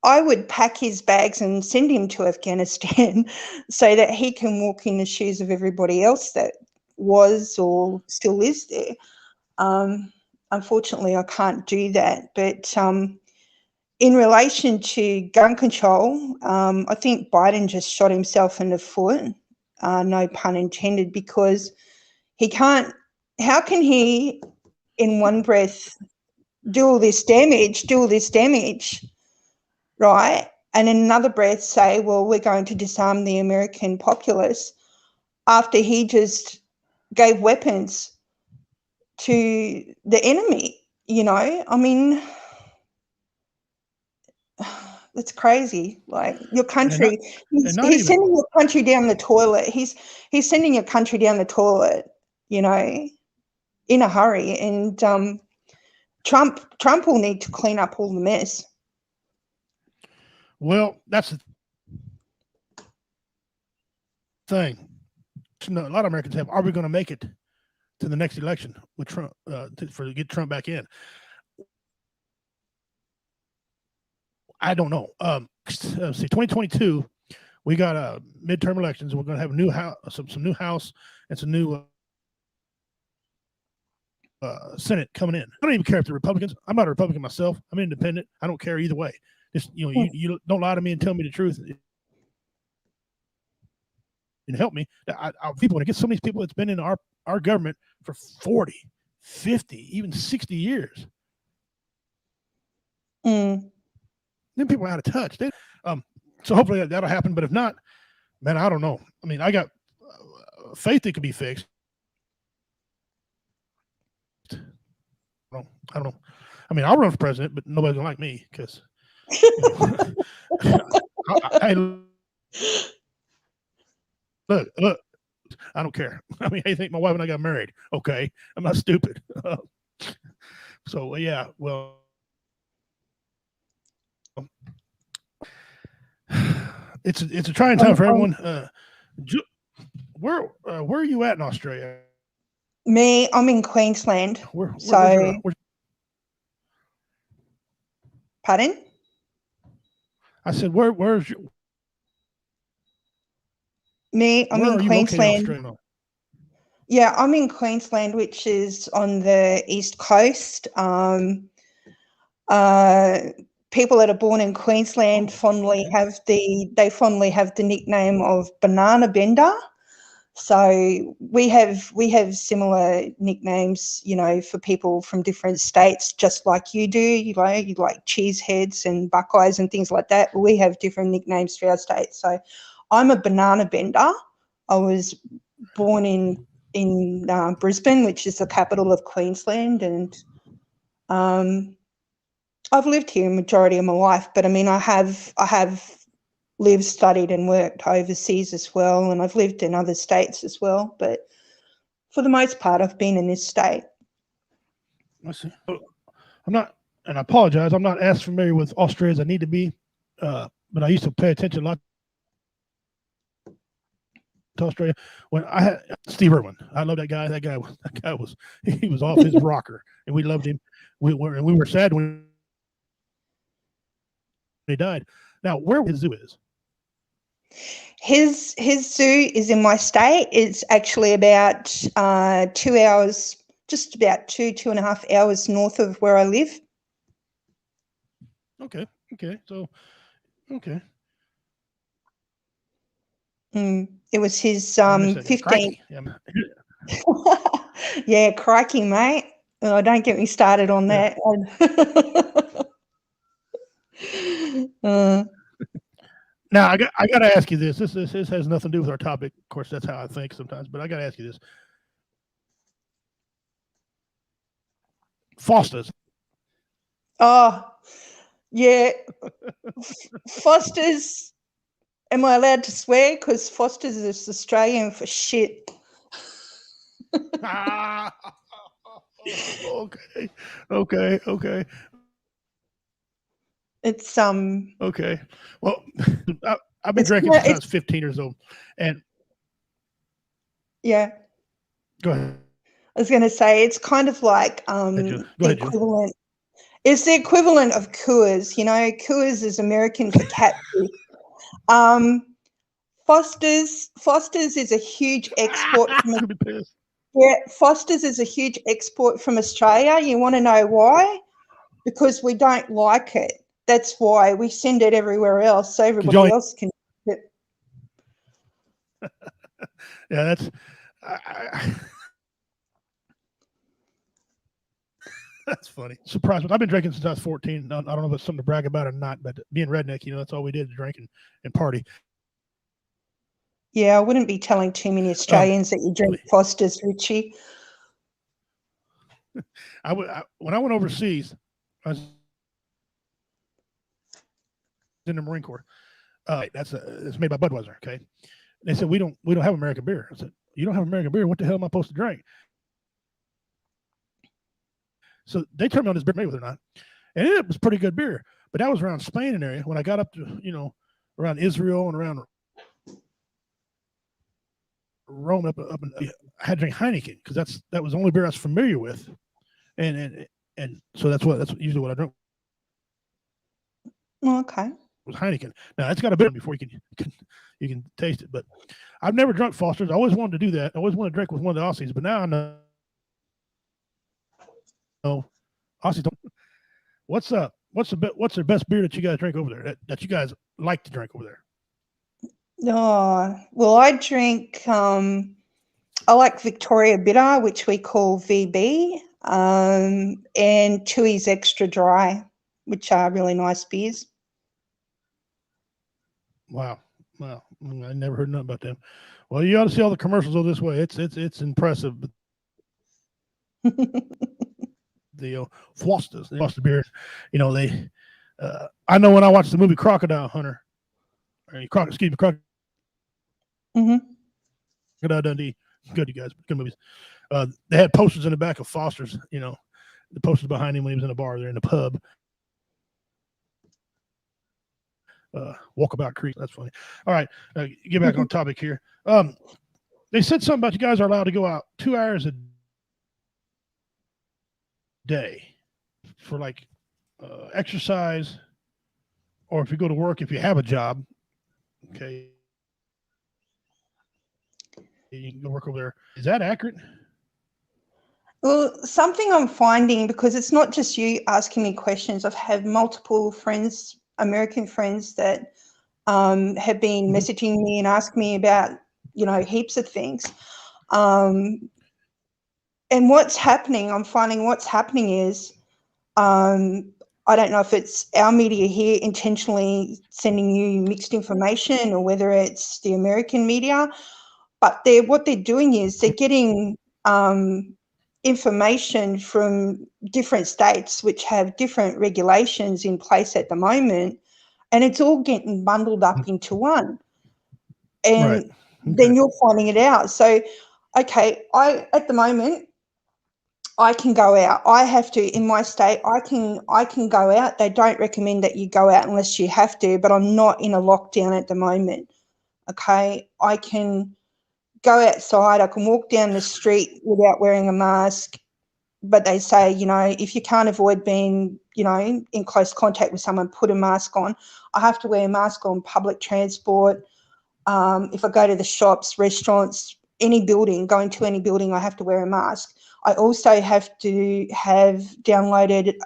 I would pack his bags and send him to Afghanistan so that he can walk in the shoes of everybody else that was or still is there. Unfortunately, I can't do that. But in relation to gun control, I think Biden just shot himself in the foot, no pun intended, because he can't. How can he, in one breath, do all this damage, right? And in another breath say, well, we're going to disarm the American populace after he just gave weapons to the enemy, I mean, that's crazy. Like your country, he's sending your country down the toilet. He's sending your country down the toilet, in a hurry. And Trump will need to clean up all the mess. Well, that's the thing. A lot of Americans have. Are we going to make it to the next election with Trump to get Trump back in? I don't know. Let's see, 2022, we got midterm elections. We're going to have a new house, some new House, and some new Senate coming in. I don't even care if the Republicans. I'm not a Republican myself. I'm independent. I don't care either way. Just you don't lie to me and tell me the truth and help me. People, when it gets some of these people that's been in our government for 40, 50, even 60 years. Then people are out of touch. So hopefully that'll happen. But if not, man, I don't know. I mean, I got faith it could be fixed. I don't know. I mean, I'll run for president, but nobody's gonna like me because. Look, I don't care. I mean, I think my wife and I got married. Okay, I'm not stupid. So yeah, well, it's a trying time for everyone. Where are you at in Australia? Me, I'm in Queensland. Pardon? I said, where's your? Me, I'm in Queensland. Yeah, I'm in Queensland, which is on the east coast. People that are born in Queensland fondly have the nickname of banana bender. So we have similar nicknames, for people from different states, just like you do. You like cheeseheads and buckeyes and things like that. We have different nicknames for our states. So I'm a banana bender. I was born in Brisbane, which is the capital of Queensland, and I've lived here a majority of my life. But I mean, I have lived, studied and worked overseas as well, and I've lived in other states as well, but for the most part I've been in this state. I see. I'm not, and I apologize, I'm not as familiar with Australia as I need to be, but I used to pay attention a lot to Australia when I had Steve Irwin. I love that guy. That guy was he was off his rocker, and we loved him. We were sad when he died. Now, where his zoo is? His zoo is in my state. It's actually about 2 hours, just about 2.5 hours north of where I live. Okay. So, okay. It was his 15th. Yeah, crikey, mate. Oh, don't get me started on that. Now, I got to ask you this. This has nothing to do with our topic. Of course, that's how I think sometimes, but I got to ask you this. Foster's. Oh, yeah. Foster's. Am I allowed to swear? Because Foster's is Australian for shit. Okay. It's Okay. Well, I've been drinking since I was 15 years old, and yeah. Go ahead. I was going to say it's kind of like the equivalent. It's the equivalent of Coors. You know, Coors is American for cat food. Foster's is a huge export from Foster's is a huge export from Australia. You want to know why? Because we don't like it. That's why we send it everywhere else so everybody else can get it. Yeah, that's that's funny. Surprise! I've been drinking since I was 14. I don't know if it's something to brag about or not, but being redneck, that's all we did, drink and party. Yeah, I wouldn't be telling too many Australians that you drink Foster's, Richie. When I went overseas, I was in the Marine Corps. It's made by Budweiser. Okay, they said we don't have American beer. I said, you don't have American beer? What the hell am I supposed to drink? So they turned me on this beer, whether or not, and it was pretty good beer. But that was around Spain and area. When I got up to around Israel and around Rome, up in, I had to drink Heineken because that was the only beer I was familiar with, and so that's usually what I drink. Okay. Was Heineken. Now it's got a bit before you can taste it, but I've never drunk Foster's. I always wanted to do that. I always wanted to drink with one of the Aussies, but now I know. Aussies don't. What's the best beer that you guys drink over there? That you guys like to drink over there? Oh, well, I drink. I like Victoria Bitter, which we call VB, and Tui's Extra Dry, which are really nice beers. Wow. I never heard nothing about them. Well, you ought to see all the commercials of this way. It's impressive. The Foster's beer, they. I know when I watched the movie Crocodile Hunter, Crocodile Dundee. Good, you guys. Good movies. They had posters in the back of Foster's. The posters behind him when he was in a bar. They're in the pub. Walkabout Creek. That's funny. All right, get back on topic here. They said something about you guys are allowed to go out 2 hours a day for like exercise, or if you go to work, if you have a job. Okay, you can go work over there. Is that accurate? Well, something I'm finding, because it's not just you asking me questions. I've had multiple friends, American friends, that have been messaging me and asking me about, heaps of things. And what's happening, I'm finding what's happening is, I don't know if it's our media here intentionally sending you mixed information or whether it's the American media, but what they're doing is they're getting information from different states which have different regulations in place at the moment, and it's all getting bundled up into one. And right. Okay. Then you're finding it out. So, okay, at the moment, I can go out. I have to, in my state, I can go out. They don't recommend that you go out unless you have to, but I'm not in a lockdown at the moment. Okay, I can go outside. I can walk down the street without wearing a mask, but they say, if you can't avoid being in close contact with someone, put a mask on. I have to wear a mask on public transport. If I go to the shops, restaurants, any building, going to any building, I have to wear a mask. I also have to have downloaded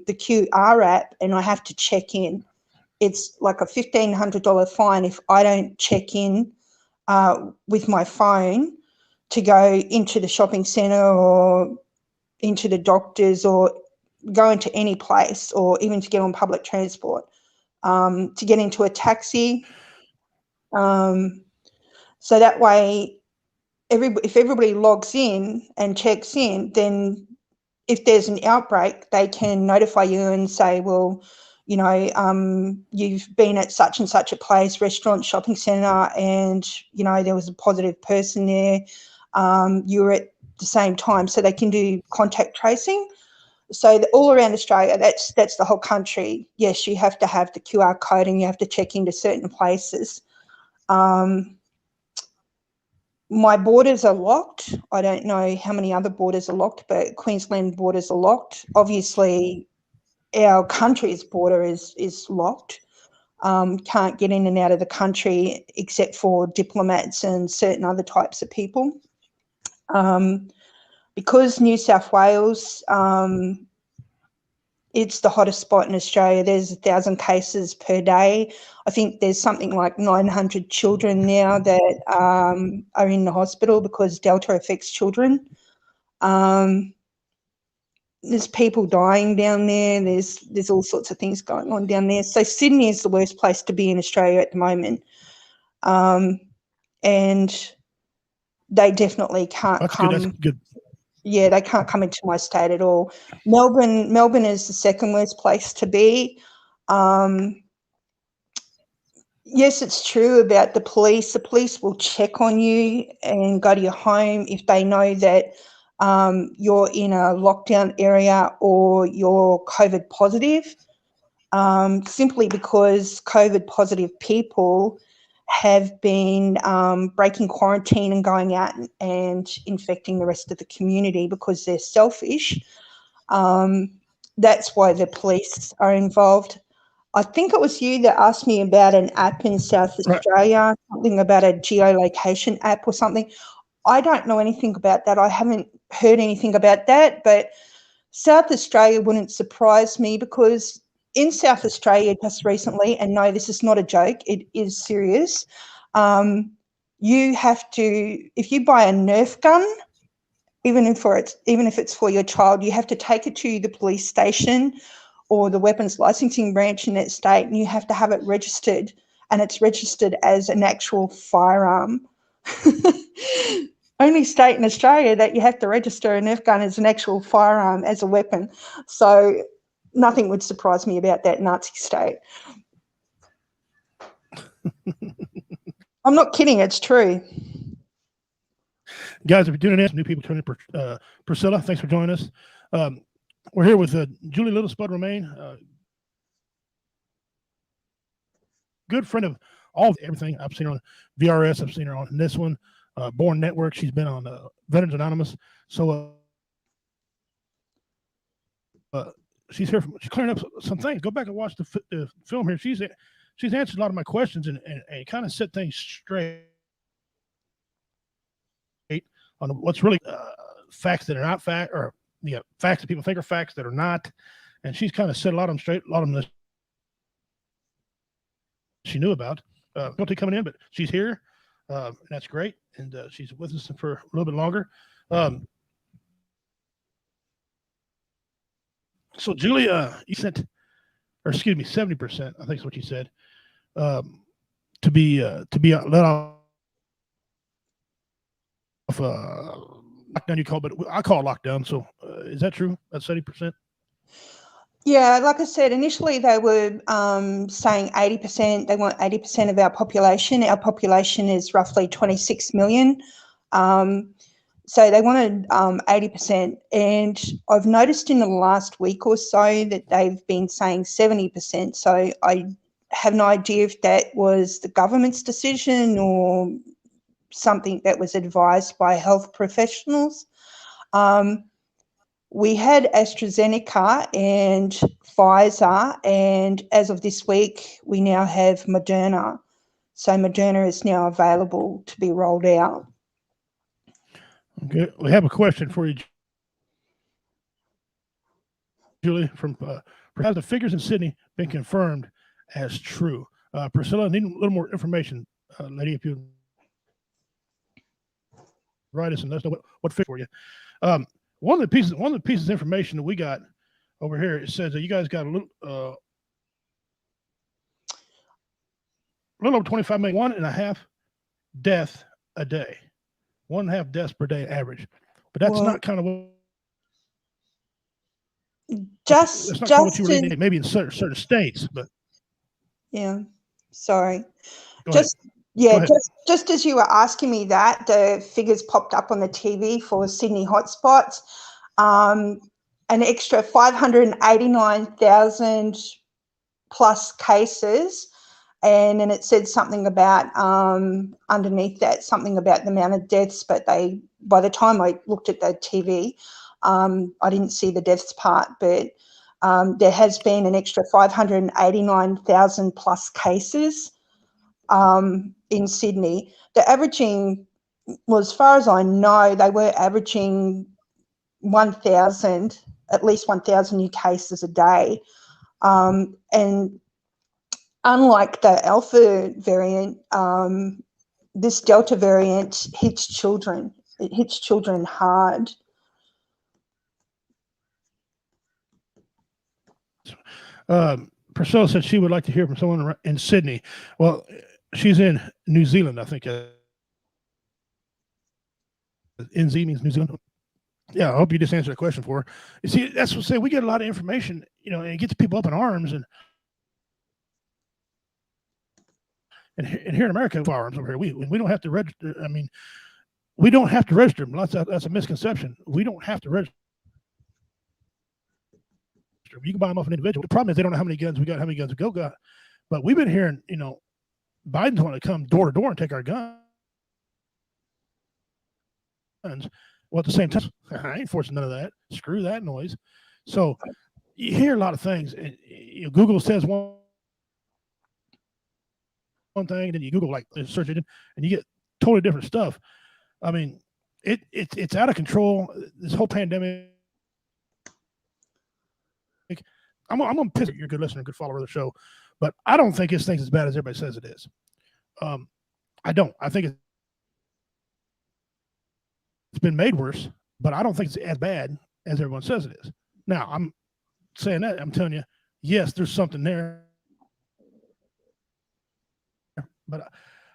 the QR app, and I have to check in. It's like a $1,500 fine if I don't check in with my phone to go into the shopping centre or into the doctors or go into any place, or even to get on public transport, to get into a taxi. So that way, if everybody logs in and checks in, then if there's an outbreak, they can notify you and say, well, you've been at such and such a place, restaurant, shopping centre, and, there was a positive person there. You were at the same time. So they can do contact tracing. So all around Australia, that's the whole country. Yes, you have to have the QR code and you have to check into certain places. My borders are locked. I don't know how many other borders are locked, but Queensland borders are locked. Obviously, our country's border is locked. Can't get in and out of the country except for diplomats and certain other types of people. Because New South Wales, it's the hottest spot in Australia. There's 1,000 cases per day. I think there's something like 900 children now that are in the hospital because Delta affects children. There's people dying down there. There's all sorts of things going on down there. So Sydney is the worst place to be in Australia at the moment. And they definitely can't come. That's good. Yeah, they can't come into my state at all. Melbourne is the second worst place to be. Yes, it's true about the police. The police will check on you and go to your home if they know that you're in a lockdown area or you're COVID positive, simply because COVID positive people have been breaking quarantine and going out and infecting the rest of the community because they're selfish. That's why the police are involved. I think it was you that asked me about an app in South Australia, something about a geolocation app or something. I don't know anything about that. I haven't heard anything about that, but South Australia wouldn't surprise me because in South Australia just recently, and no, this is not a joke, it is serious, you have to, if you buy a Nerf gun, even if it's for your child, you have to take it to the police station or the weapons licensing branch in that state, and you have to have it registered, and it's registered as an actual firearm. Only state in Australia that you have to register a Nerf gun as an actual firearm, as a weapon. So nothing would surprise me about that Nazi state. I'm not kidding, it's true. Guys, if you're tuning in, new people tuning in, Priscilla, thanks for joining us. We're here with Julie Little, Spud Romaine, good friend of everything. I've seen her on VRS, I've seen her on this one, Born Network. She's been on Veterans Anonymous. So she's here. She's clearing up some things. Go back and watch the film here. She's answered a lot of my questions and kind of set things straight on what's really facts that are not fact, or facts that people think are facts that are not. And she's kind of set a lot of them straight. A lot of them she knew about. Difficulty coming in, but she's here, and that's great. And she's with us for a little bit longer. So Julie, you sent, or excuse me, 70%, I think is what you said, to be let off lockdown. You call, but I call it lockdown. So is that true? That's 70%. Yeah, like I said, initially they were saying 80%. They want 80% of our population. Our population is roughly 26 million. So they wanted 80%. And I've noticed in the last week or so that they've been saying 70%. So I have no idea if that was the government's decision or something that was advised by health professionals. We had AstraZeneca and Pfizer, and as of this week, we now have Moderna. So Moderna is now available to be rolled out. Okay, we have a question for you, Julie. From has the figures in Sydney been confirmed as true? Priscilla, I need a little more information, lady. If you write us and let us know what figure for you. One of the pieces of information that we got over here, it says that you guys got a little over 25 million, 1.5 death a day, 1.5 deaths per day average. But that's not kind of what. Just what you were reading, maybe in certain states, but yeah. Sorry. Go ahead. Just as you were asking me that, the figures popped up on the TV for Sydney hotspots. An extra 589,000 plus cases, and then it said something about underneath that, something about the amount of deaths. But by the time I looked at the TV, I didn't see the deaths part. But there has been an extra 589,000 plus cases in Sydney. The averaging, well, as far as I know, they were averaging 1,000, at least 1,000 new cases a day. And unlike the Alpha variant, this Delta variant hits children. It hits children hard. Priscilla said she would like to hear from someone in Sydney. Well, she's in New Zealand, I think. NZ means New Zealand. Yeah, I hope you just answered the question for her. You see, that's what I say. We get a lot of information, and it gets people up in arms. And here in America, firearms over here, we don't have to register. I mean, we don't have to register them. That's a misconception. We don't have to register. You can buy them off an individual. The problem is they don't know how many guns we got, how many guns we got. But we've been hearing, Biden's want to come door to door and take our guns. Well, at the same time, I ain't forcing none of that. Screw that noise. So you hear a lot of things. And, Google says one thing, and then you Google search engine, and you get totally different stuff. I mean, it's out of control. This whole pandemic. I'm gonna piss. You're a good listener, good follower of the show, but I don't think this thing's as bad as everybody says it is. I don't. I think it's been made worse, but I don't think it's as bad as everyone says it is. Now, I'm saying that, I'm telling you, yes, there's something there. But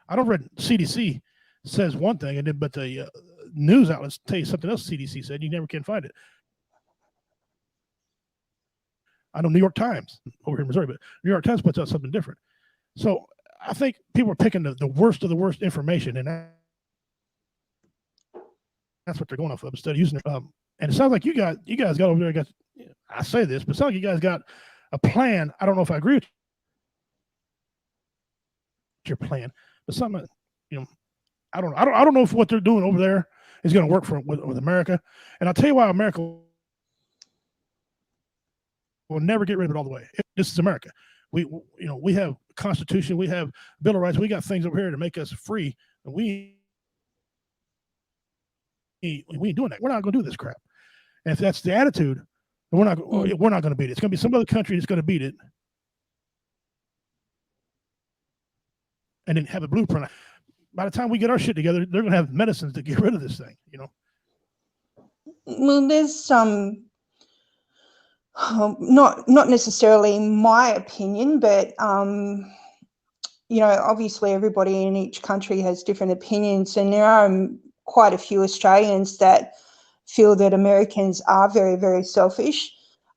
I don't read CDC says one thing, but the news outlets tell you something else CDC said. You never can find it. I know New York Times over here in Missouri, but New York Times puts out something different. So I think people are picking the worst of the worst information, and that's what they're going off of instead of using it. And it sounds like you guys got over there. I say this, but it sounds like you guys got a plan. I don't know if I agree with your plan, but something, I don't know if what they're doing over there is going to work with America. And I'll tell you why America will never get rid of it all the way. This is America. We have a Constitution, we have Bill of Rights, we got things over here to make us free, and we ain't doing that. We're not going to do this crap. And if that's the attitude, then we're not going to beat it. It's going to be some other country that's going to beat it, and then have a blueprint. By the time we get our shit together, they're going to have medicines to get rid of this thing. Well, there's not necessarily my opinion, but obviously everybody in each country has different opinions, and there are quite a few Australians that feel that Americans are very, very selfish,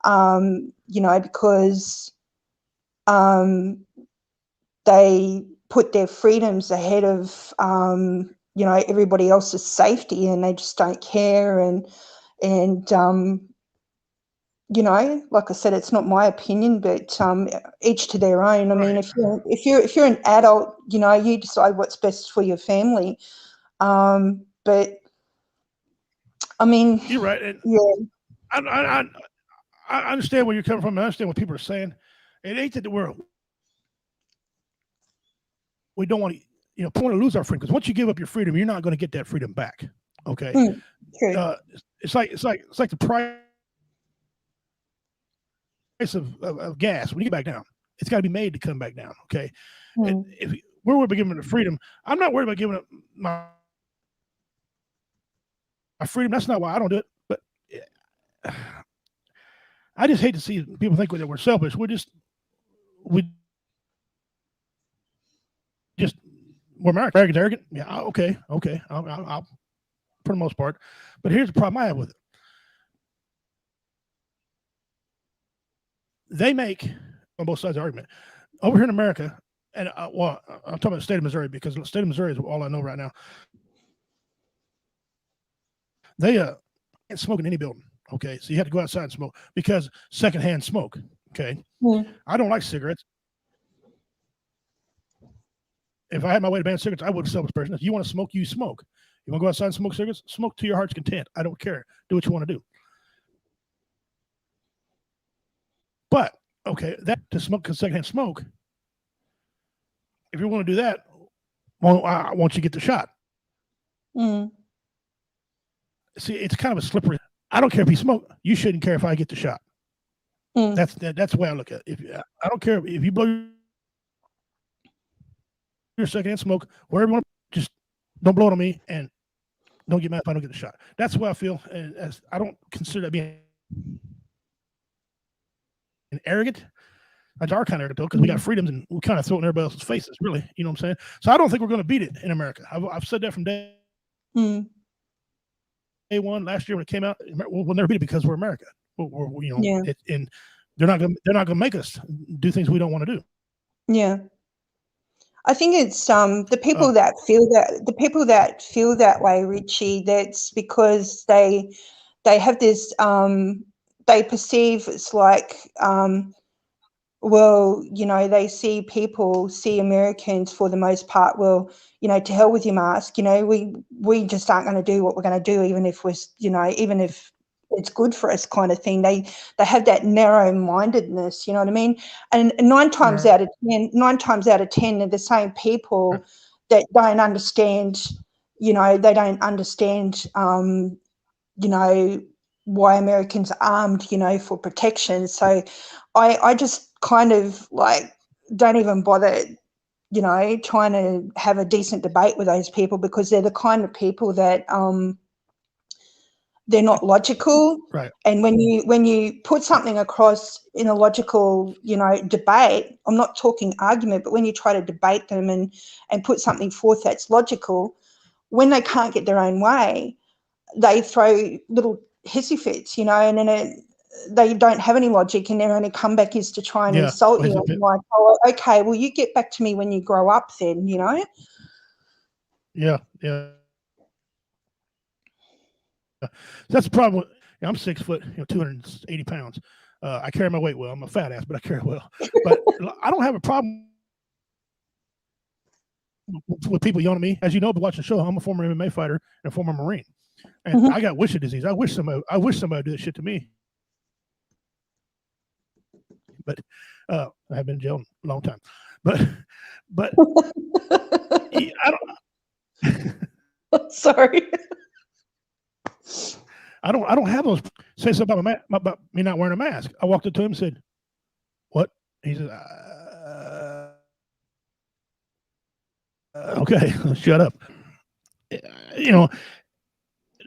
because they put their freedoms ahead of everybody else's safety, and they just don't care. And like I said, it's not my opinion, but each to their own. I mean, if you're an adult, you decide what's best for your family. But I mean, you're right. Yeah. I understand where you're coming from. I understand what people are saying. It ain't that we don't want to, don't want to lose our freedom, because once you give up your freedom, you're not going to get that freedom back. Okay, True. it's like the price of gas. When you get back down, it's got to be made to come back down. Okay, and if we're worried about giving up freedom, I'm not worried about giving up my freedom. That's not why I don't do it. But I just hate to see people think that we're selfish. We're Americans arrogant. Yeah, okay. I'll for the most part. But here's the problem I have with it. They make, on both sides of the argument, over here in America, and I'm talking about the state of Missouri, because the state of Missouri is all I know right now. They can't smoke in any building. Okay, so you have to go outside and smoke, because secondhand smoke. Okay, I don't like cigarettes. If I had my way to ban cigarettes, I would sell this person. If you want to smoke, you smoke. You want to go outside and smoke cigarettes? Smoke to your heart's content. I don't care. Do what you want to do. But okay, that to smoke secondhand smoke. If you want to do that, won't you get the shot? See, it's kind of a slippery. I don't care if you smoke. You shouldn't care if I get the shot. That's the way I look at it. I don't care if you blow your secondhand smoke wherever you want, just don't blow it on me, and don't get mad if I don't get the shot. That's the way I feel, and as I don't consider that being arrogant. That's our kind of arrogant, though, because we got freedoms and we kind of throw it in everybody else's faces, really. You know what I'm saying? So I don't think we're going to beat it in America. I've said that from day one last year when it came out. We'll never beat it because we're America. And they're not going to make us do things we don't want to do. Yeah. I think it's the people that feel that way, Richie. That's because they have this they perceive it's like they see Americans for the most part. Well, to hell with your mask. We just aren't going to do what we're going to do, even if even if it's good for us, kind of thing. They have that narrow-mindedness. You know what I mean? And 9 times out of 10, they're the same people that don't understand. They don't understand. Why Americans are armed. For protection. So, I just kind of don't even bother. Trying to have a decent debate with those people, because they're the kind of people that they're not logical. Right. And when you put something across in a logical, debate, I'm not talking argument, but when you try to debate them and put something forth that's logical, when they can't get their own way, they throw little hissy fits, and then they don't have any logic, and their only comeback is to try and insult you. And like, oh, okay, well, you get back to me when you grow up then, Yeah. That's the problem. I'm 6 foot, 280 pounds. I carry my weight well. I'm a fat ass, but I carry it well. But I don't have a problem with people yelling at me. As you know, but watching the show, I'm a former MMA fighter and a former Marine, and I got Wisher disease. I wish somebody would do this shit to me. But I have been in jail a long time. But I don't. Sorry. I don't have those. Say something about me not wearing a mask. I walked up to him and said, "What?" He said, "Okay, shut up."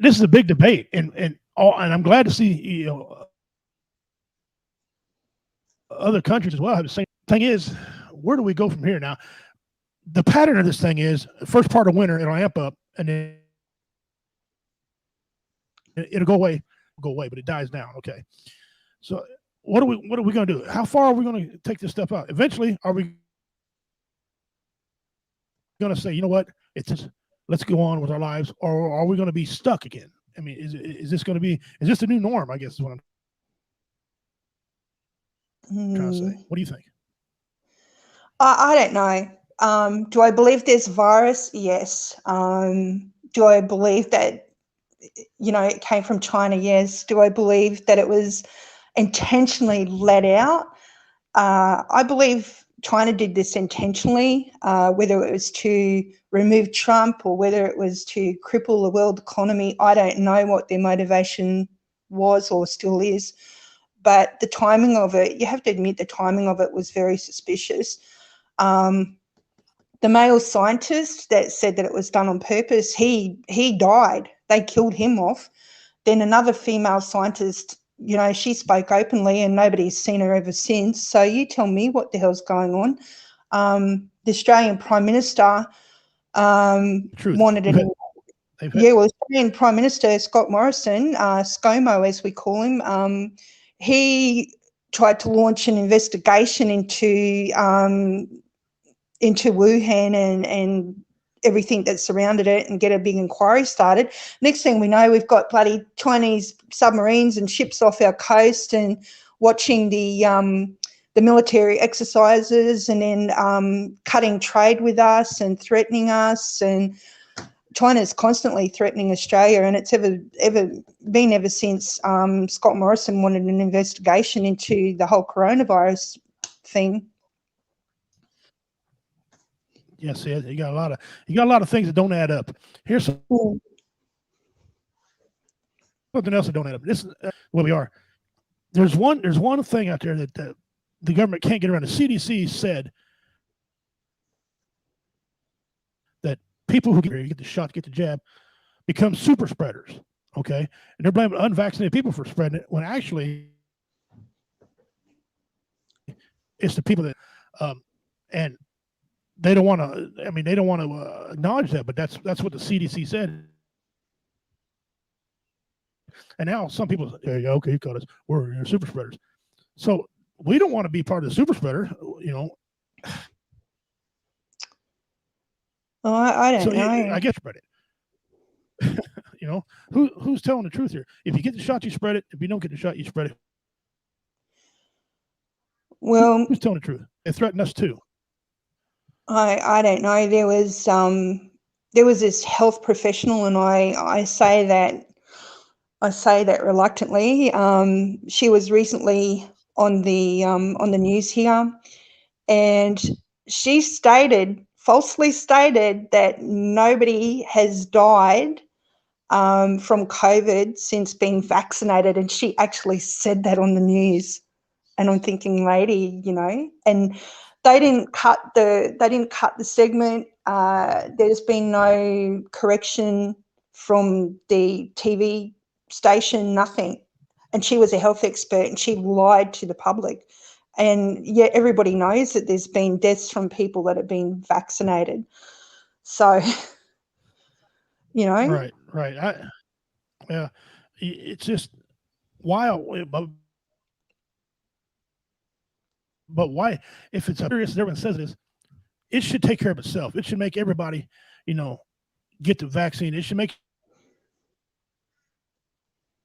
This is a big debate, and I'm glad to see other countries as well have the same thing. Is where do we go from here now? The pattern of this thing is first part of winter it'll amp up, and then it'll go away, but it dies down. Okay, so what are we going to do? How far are we going to take this stuff out? Eventually, are we going to say, you know what, let's go on with our lives, or are we going to be stuck again? I mean, is this the new norm? I guess is what I'm trying to say. What do you think? I don't know. Do I believe there's a virus? Yes. Do I believe that it came from China, yes. Do I believe that it was intentionally let out? I believe China did this intentionally, whether it was to remove Trump or whether it was to cripple the world economy. I don't know what their motivation was or still is. But the timing of it, you have to admit the timing of it was very suspicious. The male scientist that said that it was done on purpose, he died. They killed him off. Then another female scientist, she spoke openly and nobody's seen her ever since. So you tell me what the hell's going on. The Australian Prime Minister wanted it. Yeah, well, Australian Prime Minister Scott Morrison, ScoMo as we call him, he tried to launch an investigation into Wuhan and everything that surrounded it and get a big inquiry started. Next thing we know, we've got bloody Chinese submarines and ships off our coast and watching the military exercises and then cutting trade with us and threatening us. And China's constantly threatening Australia, and it's ever been ever since Scott Morrison wanted an investigation into the whole coronavirus thing. Yes, you got a lot of things that don't add up. Here's something else that don't add up. This is where we are. There's one thing out there that the government can't get around. The CDC said that people who get the shot, get the jab, become super spreaders. Okay, and they're blaming unvaccinated people for spreading it when actually it's the people that and they don't want to. I mean, they don't want to acknowledge that, but that's what the CDC said. And now some people say, yeah, okay, you caught us. We're super spreaders. So we don't want to be part of the super spreader, Oh, I don't know. I get spread it. Who's telling the truth here? If you get the shot, you spread it. If you don't get the shot, you spread it. Well, who's telling the truth? They threaten us too. I don't know. There was this health professional, and I say that reluctantly. She was recently on the news here, and she falsely stated that nobody has died from COVID since being vaccinated, and she actually said that on the news. And I'm thinking, lady, and they didn't cut the segment. There's been no correction from the TV station, nothing. And she was a health expert, and she lied to the public. And yet everybody knows that there's been deaths from people that have been vaccinated. So, Right. It's just wild. But why, if it's serious, everyone says it is, it should take care of itself. It should make everybody, get the vaccine. It should make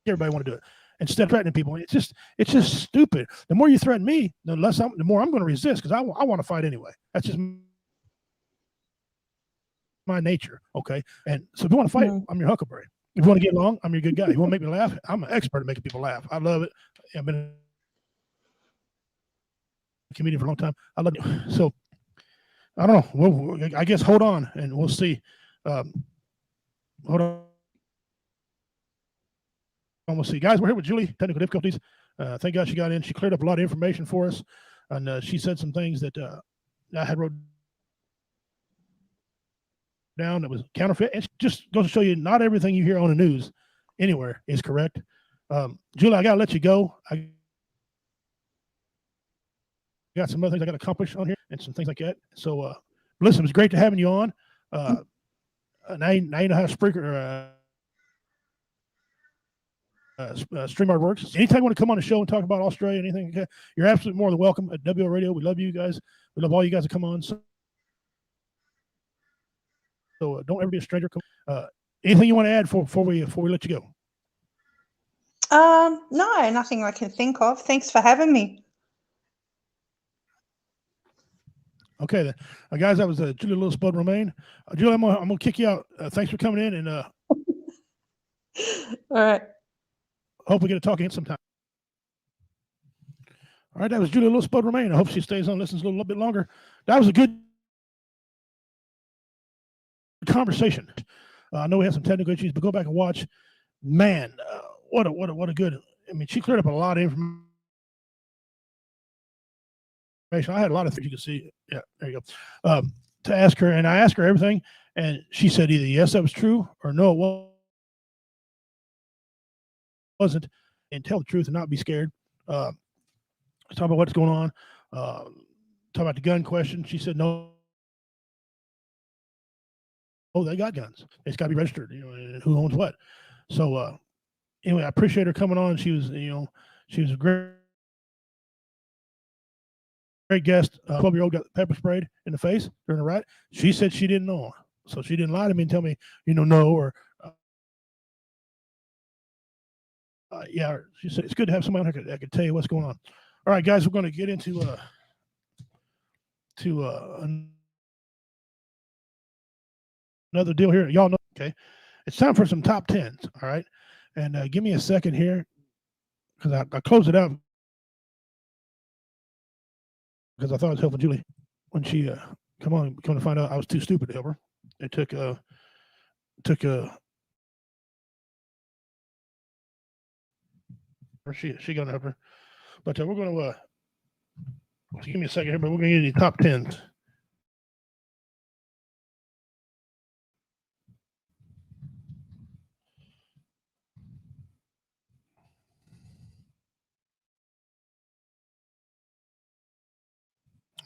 everybody want to do it instead of threatening people. It's just stupid. The more you threaten me, the more I'm going to resist because I want to fight anyway. That's just my nature. Okay. And so if you want to fight, I'm your huckleberry. If you want to get along, I'm your good guy. You want to make me laugh? I'm an expert at making people laugh. I love it. I've been comedian for a long time. I love you. So I don't know. Well, I guess hold on and we'll see. Hold on. We'll see. Guys, we're here with Julie. Technical difficulties. Thank God she got in. She cleared up a lot of information for us. And she said some things that I had wrote down that was counterfeit. It just goes to show you not everything you hear on the news anywhere is correct. Julie, I got to let you go. I got some other things I got to accomplish on here and some things like that. So, listen, it was great to having you on. Now you know how Spreaker StreamYard works. Anytime you want to come on the show and talk about Australia, anything like that, you're absolutely more than welcome at WO Radio. We love you guys. We love all you guys that come on. So don't ever be a stranger. Anything you want to add before we let you go? No, nothing I can think of. Thanks for having me. Okay, then. Guys, that was Julie Little Spud Romaine. Julie, I'm gonna kick you out. Thanks for coming in, and All right. Hope we get to talk again sometime. All right, that was Julia Little Spud Romaine. I hope she stays on, listens a little bit longer. That was a good conversation. I know we had some technical issues, but go back and watch. Man, what a good. I mean, she cleared up a lot of information. I had a lot of things you can see. Yeah, there you go. To ask her, and I asked her everything, and she said either yes, that was true, or no, it wasn't, and tell the truth and not be scared. Talk about what's going on. Talk about the gun question. She said no. Oh, they got guns. It's got to be registered. You know, and who owns what. So anyway, I appreciate her coming on. She was, she was a great guest. 12-year-old got pepper sprayed in the face during the riot. She said she didn't know, so she didn't lie to me and tell me, no, or yeah. She said it's good to have somebody that could tell you what's going on. All right, guys, we're going to get into another deal here. Y'all know, okay? It's time for some top tens. All right, and give me a second here because I closed it out because I thought it was helping Julie when she come to find out I was too stupid to help her. It took she got to help her, but we're going to give me a second here, but we're going to get the top tens.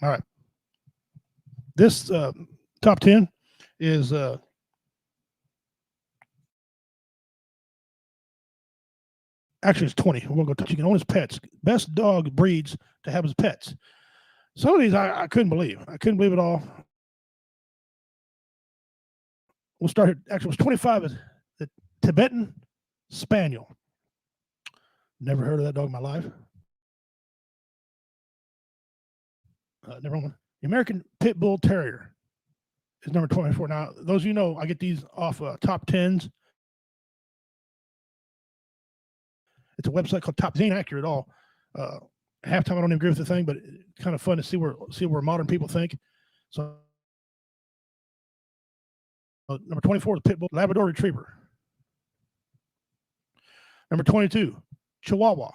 All right. This top 10 is actually it's 20. We're going to go. You can own his pets. Best dog breeds to have as pets. Some of these I couldn't believe. I couldn't believe it all. We'll start here. Actually, it was 25 is the Tibetan Spaniel. Never heard of that dog in my life. Never owned one. The American Pit Bull Terrier is number 24. Now, those of you know, I get these off top 10s. It's a website called Top. It ain't accurate at all. Half time I don't even agree with the thing, but it's kind of fun to see where modern people think. So number 24 is Pit Bull Labrador Retriever. Number 22, Chihuahua.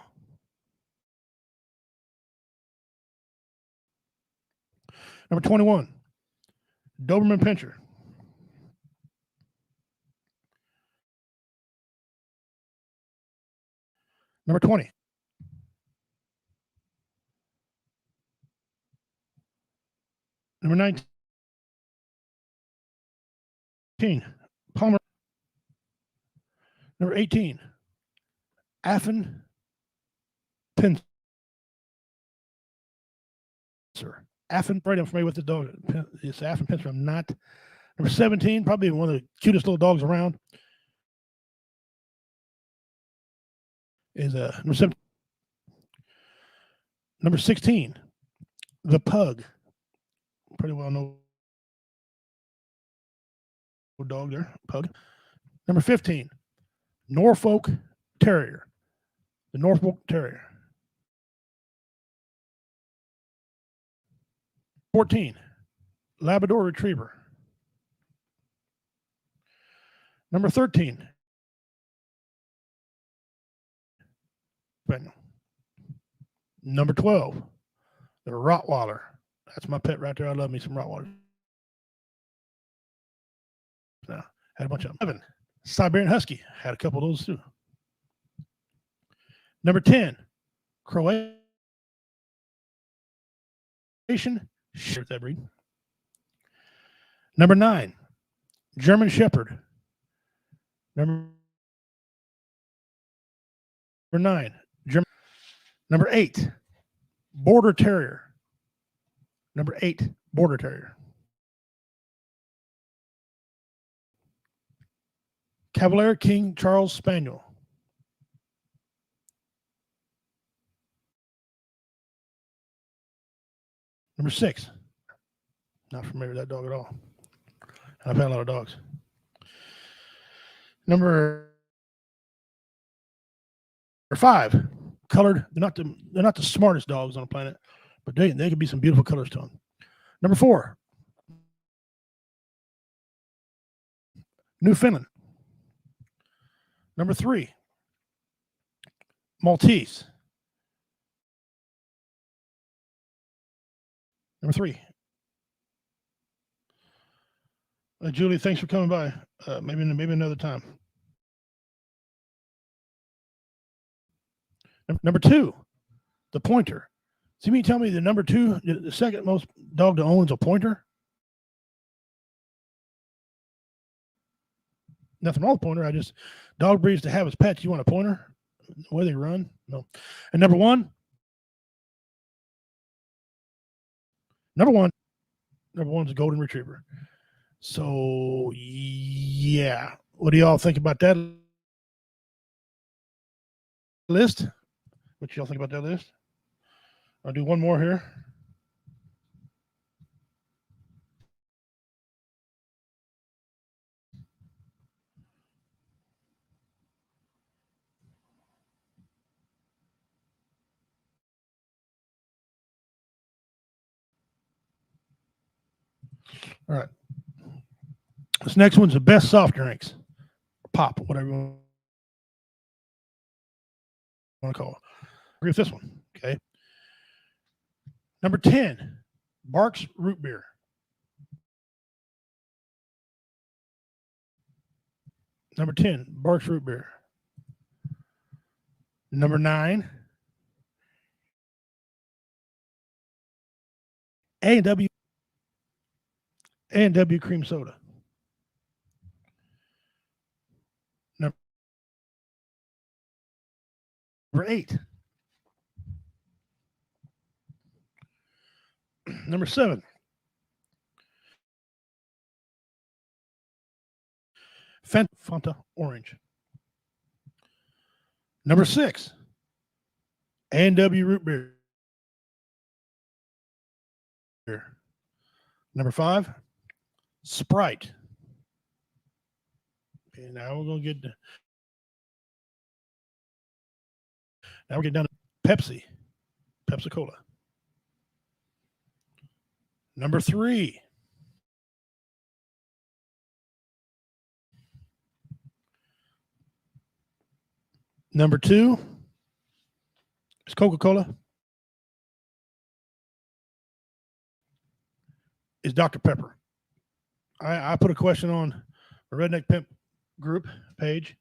Number 21, Doberman Pinscher. Number 20, number 19, Palmer. Number 18, Affin Pinscher. Affin, right? I'm familiar with the dog. It's Affin Pinscher. I'm not. Number 17, probably one of the cutest little dogs around, is number 17. Number 16, the Pug. Pretty well known dog there, Pug. Number 15, Norfolk Terrier. The Norfolk Terrier. 14, Labrador Retriever. Number 13, Spaniel. Number 12, the Rottweiler. That's my pet right there. I love me some Rottweilers. Now, had a bunch of them. 11, Siberian Husky. Had a couple of those too. Number 10, Croatian Shepherd, that breed. Number 9, German Shepherd. Number 9, German. Number 8, Border Terrier. Number 8, Border Terrier. Cavalier King Charles Spaniel. Number 6, not familiar with that dog at all. I've had a lot of dogs. Number 5, colored. They're not the smartest dogs on the planet, but they can be some beautiful colors to them. Number 4, Newfoundland. Number 3, Maltese. Number 3. Julie, thanks for coming by. Maybe another time. Number 2, the pointer. See me tell me the number 2, the second most dog to own is a pointer? Nothing wrong with pointer. Dog breeds to have as pets. You want a pointer? The way they run? No. And number 1 is a golden retriever. So yeah, what do y'all think about that list? What y'all think about that list? I'll do one more here. All right. This next one's the best soft drinks. Pop, whatever you want to call it. Agree with this one. Okay. Number 10, Barks Root Beer. Number 10, Barks Root Beer. Number 9, A&W cream soda. Number 8. Number 7. Fanta Orange. Number 6. A&W Root Beer. Number 5. Sprite. Okay, now we're getting down to Pepsi. Pepsi-Cola. Number 3. Number 2 is Coca-Cola. Is Dr. Pepper. I put a question on the Redneck Pimp group page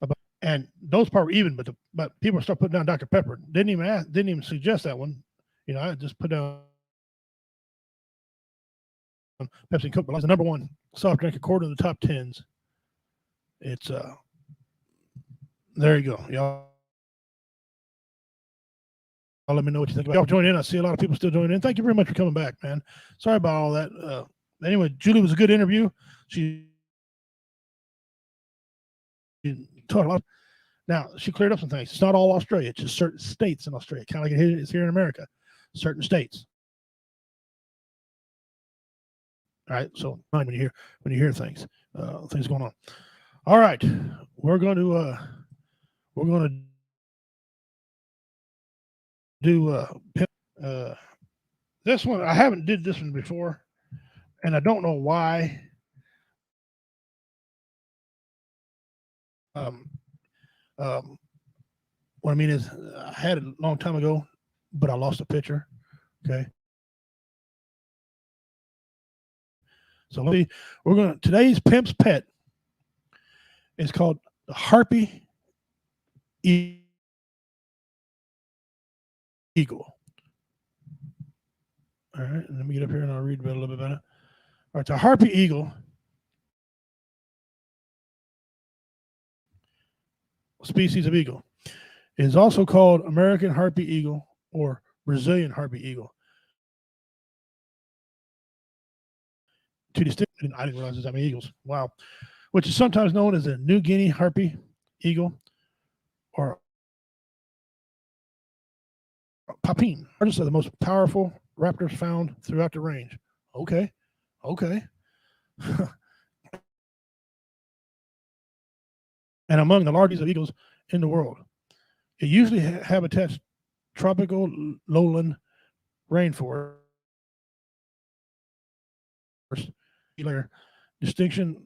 about, and those part were even, but people start putting down Dr. Pepper. Didn't even suggest that one. You know, I just put down Pepsi and Coke, but that's the number 1 soft drink according to the top 10s. It's there you go. Y'all let me know what you think about. Y'all join in. I see a lot of people still joining in. Thank you very much for coming back, man. Sorry about all that. Anyway, Julie was a good interview. She taught a lot. Now, she cleared up some things. It's not all Australia. It's just certain states in Australia, kind of like it's here in America. Certain states. All right. So when you hear things going on. All right. We're going to do this one. I haven't did this one before, and I don't know why. What I mean is, I had it a long time ago, but I lost a picture. Okay. So today's Pimp's pet is called the Harpy Eagle. All right, let me get up here and I'll read about it a little bit better. All right, the Harpy Eagle species of eagle is also called American Harpy Eagle or Brazilian Harpy Eagle. Two distinct, I didn't realize there's that many eagles. Wow. Which is sometimes known as a New Guinea Harpy Eagle or Papine. Largest of the most powerful raptors found throughout the range. Okay. and among the largest of eagles in the world. It usually habitats tropical lowland rainforest. Distinction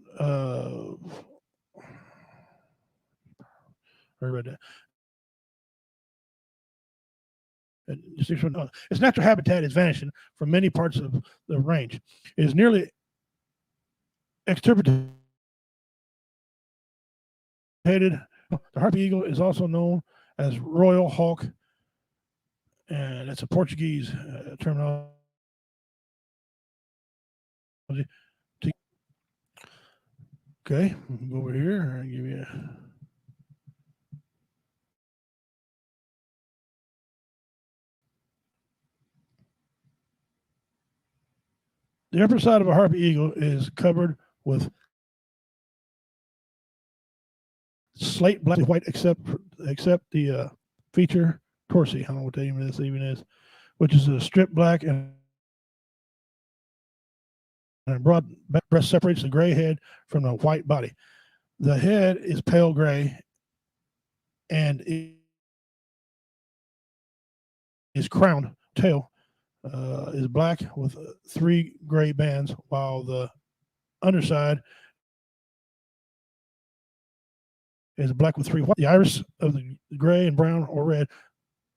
its natural habitat is vanishing from many parts of the range. It is nearly extirpated. The harpy eagle is also known as royal hawk, and that's a Portuguese terminology. Okay, go over here and give you the upper side of a harpy eagle is covered with slate black and white, except the feature torsi. I don't know what that even is, which is a strip black and broad breast separates the gray head from the white body. The head is pale gray and is crowned. Tail is black with 3 gray bands, while the underside is black with 3 white. The iris of the gray and brown or red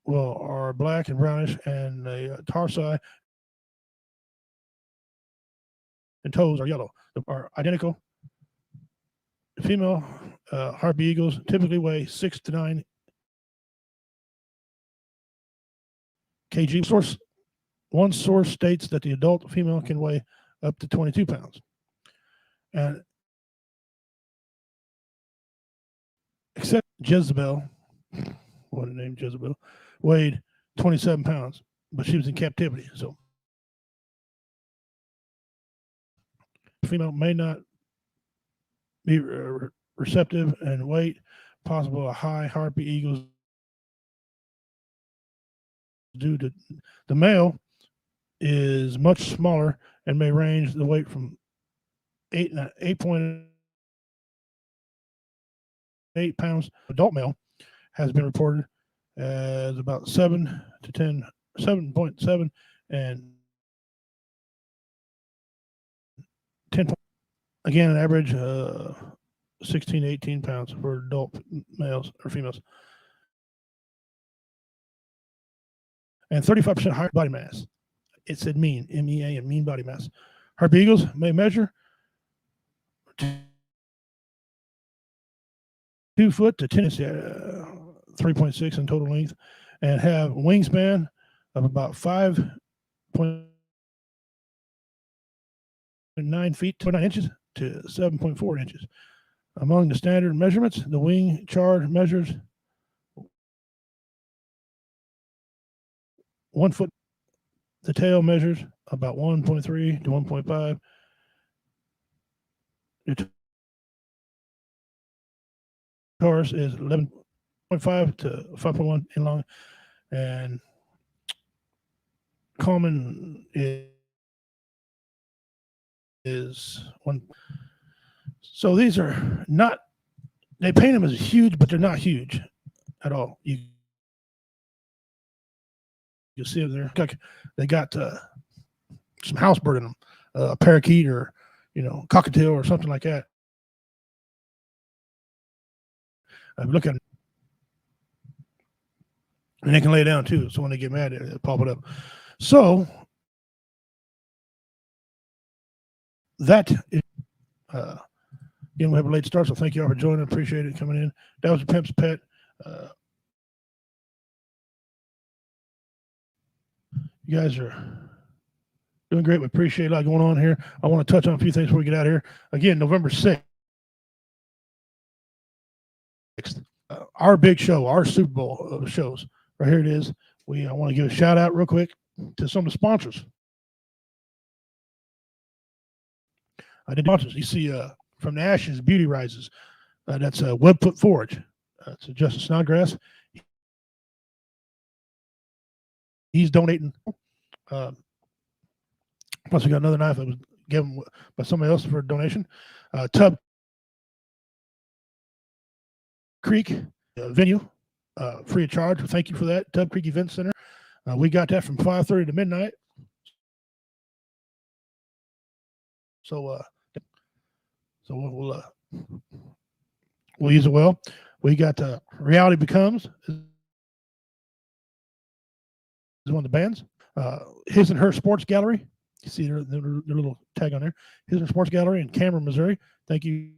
are black and brownish, and the tarsi and toes are yellow. They are identical. The female harpy eagles typically weigh 6 to 9 kg. One source states that the adult female can weigh up to 22 pounds. And except Jezebel, what a name, Jezebel, weighed 27 pounds, but she was in captivity. So the female may not be receptive and weight. Possible a high harpy eagles due to the male is much smaller and may range the weight from 8.8 pounds. Adult male has been reported as about 7.7 and 10. Again, an average 16 to 18 pounds for adult males or females, and 35% higher body mass. It said mean, MEA, and mean body mass. Harpy eagles may measure 2 foot to 10 inches, 3.6 in total length, and have wingspan of about 5.9 feet, 29 inches to 7.4 inches. Among the standard measurements, the wing chart measures 1 foot. The tail measures about 1.3 to 1.5. The torus is 11.5 to 5.1 in long, and common is 1. So these are not, they paint them as huge, but they're not huge at all. You see them there. They got some house bird in them, a parakeet or cockatiel or something like that. Look at them, and they can lay down too. So when they get mad, they pop it up. So that is, again, we have a late start, so thank you all for joining. Appreciate it coming in. That was a Pimp's Pet. You guys are doing great. We appreciate a lot going on here. I want to touch on a few things before we get out of here. Again, November 6th, our big show, our Super Bowl shows. Right here it is. I want to give a shout out real quick to some of the sponsors. I did sponsors. You see, from the ashes, beauty rises. That's Webfoot Forge. It's Justin Snodgrass. He's donating. Plus, we got another knife that was given by somebody else for a donation. Tub Creek venue, free of charge. Thank you for that, Tub Creek Event Center. We got that from 5:30 to midnight. So we'll use it well. We got Reality Becomes is one of the bands. His and Her Sports Gallery. You see their little tag on there. His and Her Sports Gallery in Cameron, Missouri. Thank you,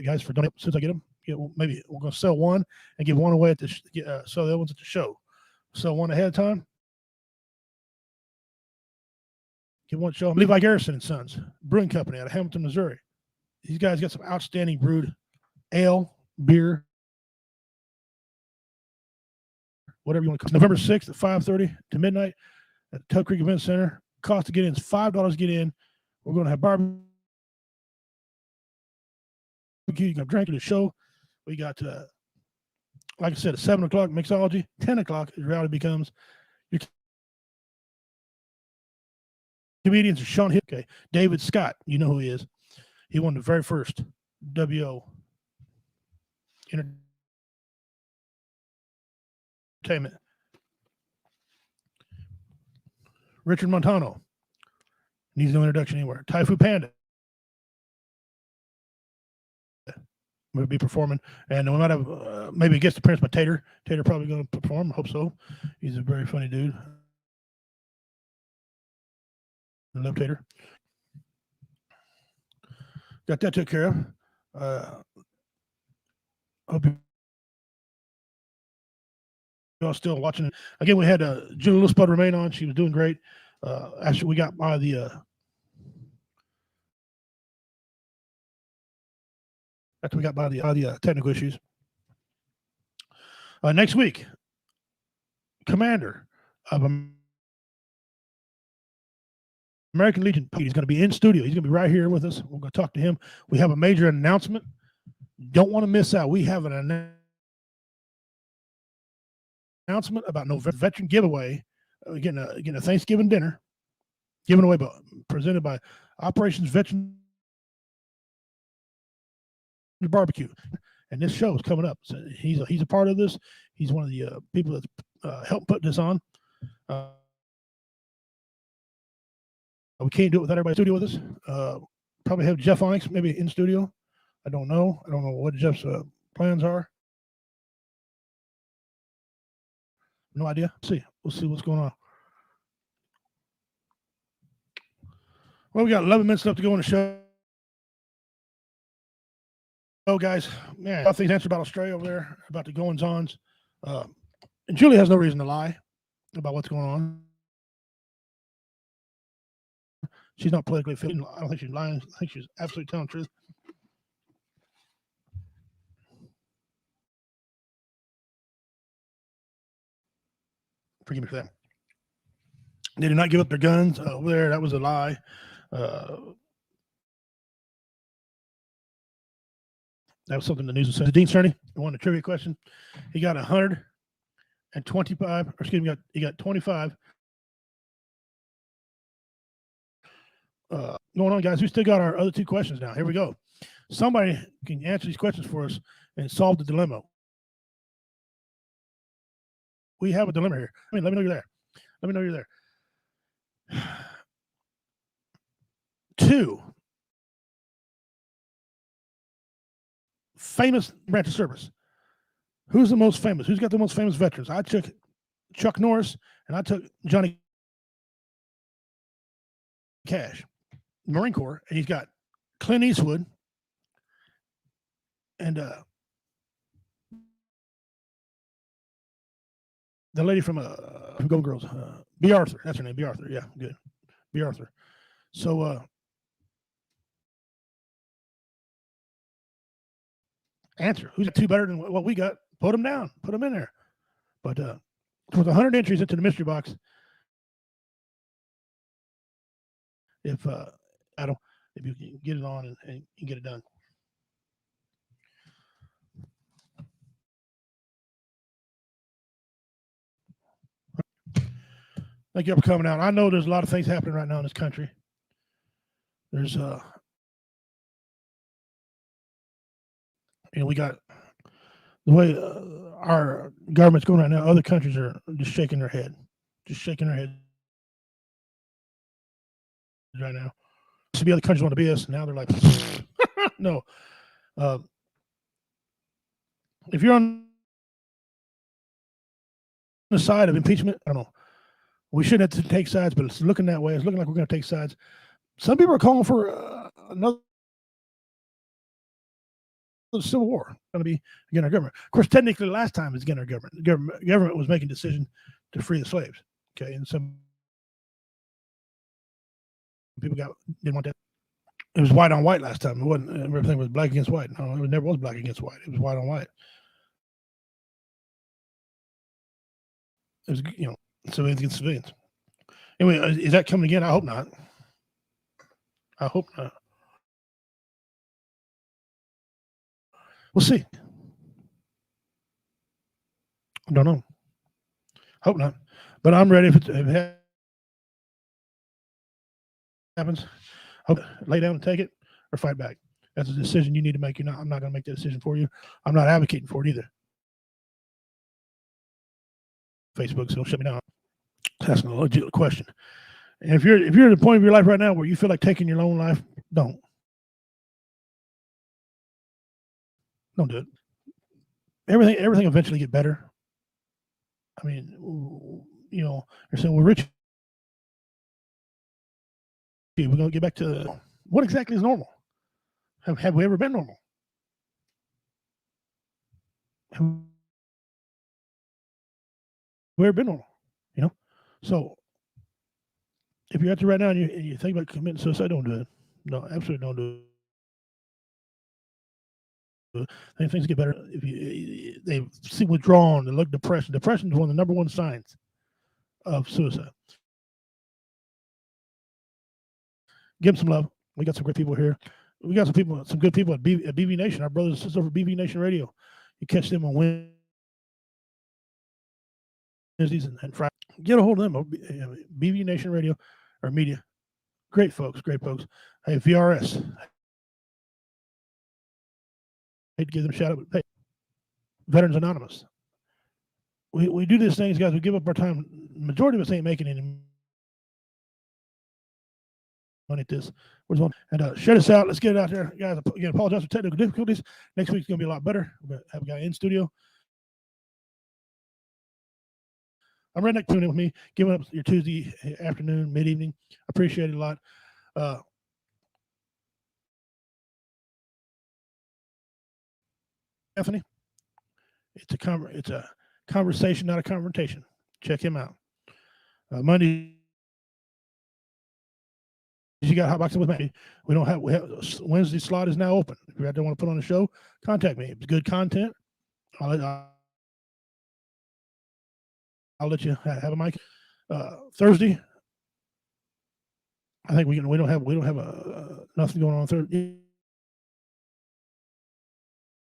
guys, for donating. As soon as I get them, maybe we're going to sell one and give one away at the sell the other ones at the show. Sell one ahead of time. Give one show. Levi Garrison and Sons Brewing Company out of Hamilton, Missouri. These guys got some outstanding brewed ale, beer, whatever you want to call it. November 6th at 5:30 to midnight at the Tub Creek Event Center. Cost to get in is $5 to get in. We're going to have barbecue. You can drink at the show. We got, like I said, at 7 o'clock, mixology. 10 o'clock is Reality Becomes. Your comedians are Sean Hill. Okay. David Scott, you know who he is. He won the very first WO Entertainment. Richard Montano needs no introduction anywhere. Typhoon Panda will be performing, and we might have maybe a guest appearance by Tater. Tater probably going to perform. I hope so. He's a very funny dude. I love Tater. Got that took care of. Hope y'all still watching it. Again, we had Julie Spud Romaine on. She was doing great. Actually, we got by the technical issues. Next week, Commander of American Legion, he's going to be in studio. He's going to be right here with us. We're going to talk to him. We have a major announcement. Don't want to miss out. We have an announcement about November veteran giveaway. Getting a Thanksgiving dinner given away, presented by Operations Veteran Barbecue. And this show is coming up. So he's a part of this. He's one of the people that helped put this on. We can't do it without everybody in studio with us. Probably have Jeff Onyx maybe in studio. I don't know. I don't know what Jeff's plans are. No idea. See. We'll see what's going on. Well, we got 11 minutes left to go in the show. Oh, guys, man, nothing's answered about Australia over there, about the goings-ons. And Julie has no reason to lie about what's going on. She's not politically fit. I don't think she's lying. I think she's absolutely telling the truth. Forgive me for that. They did not give up their guns over there. That was a lie. That was something the news was saying. Dean Cerny won the trivia question. He got 125, or excuse me, he got 25. Going on, guys. We still got our other two questions now. Here we go. Somebody can answer these questions for us and solve the dilemma. We have a dilemma here. I mean, let me know you're there. Let me know you're there. 2 famous branch of service. Who's the most famous? Who's got the most famous veterans? I took Chuck Norris and I took Johnny Cash, Marine Corps, and he's got Clint Eastwood and the lady from Go Girls, B. Arthur. That's her name, B. Arthur. Yeah, good. B. Arthur. So answer. Who's got 2 better than what we got? Put them down. Put them in there. But with 100 entries into the mystery box, if you can get it on and get it done. Thank you for coming out. I know there's a lot of things happening right now in this country. There's we got the way our government's going right now. Other countries are just shaking their head, right now. Used to be other countries want to be us, now they're like, no. If you're on the side of impeachment, I don't know. We shouldn't have to take sides, but it's looking that way. It's looking like we're going to take sides. Some people are calling for another civil war. Going to be against our government. Of course, technically, last time it was against our government. The government was making decisions to free the slaves. Okay, and some people didn't want that. It was white on white last time. It wasn't. Everything was black against white. No, it never was black against white. It was white on white. It was, civilians against civilians. Anyway, is that coming again? I hope not. We'll see. I don't know. Hope not. But I'm ready if it happens. Lay down and take it or fight back. That's a decision you need to make. I'm not going to make that decision for you. I'm not advocating for it either. Facebook, so don't shut me down. That's a legit question. And if you're at the point of your life right now where you feel like taking your own life, don't do it. Everything eventually get better. I mean, you're saying we're rich. We're going to get back to what exactly is normal. Have we ever been normal? Have we ever been normal? So if you're out there right now and you think about committing suicide, don't do it. No, absolutely don't do it. And things get better. If they see withdrawn, they look depression. Depression is one of the number one signs of suicide. Give them some love. We got some great people here. We got some good people at BV Nation. Our brothers and sisters over BV Nation Radio. You catch them on Wednesdays and Fridays. Get a hold of them. BV Nation Radio or media. Great folks. Hey, VRS. Hate to give them a shout out, but hey, Veterans Anonymous. We do these things, guys. We give up our time. Majority of us ain't making any money at this. Where's one? And share this out. Let's get it out there, guys. Again, apologize for technical difficulties. Next week's gonna be a lot better. We're gonna have a guy in studio. I'm Redneck tuning in with me, giving up your Tuesday afternoon, mid-evening. Appreciate it a lot. Stephanie, it's a conversation, not a confrontation. Check him out. Monday, you got Hot Boxing with Matty. We have Wednesday slot is now open. If you out there want to put on a show, contact me. It's good content. I'll let you have a mic. Thursday, I think we don't have nothing going on Thursday.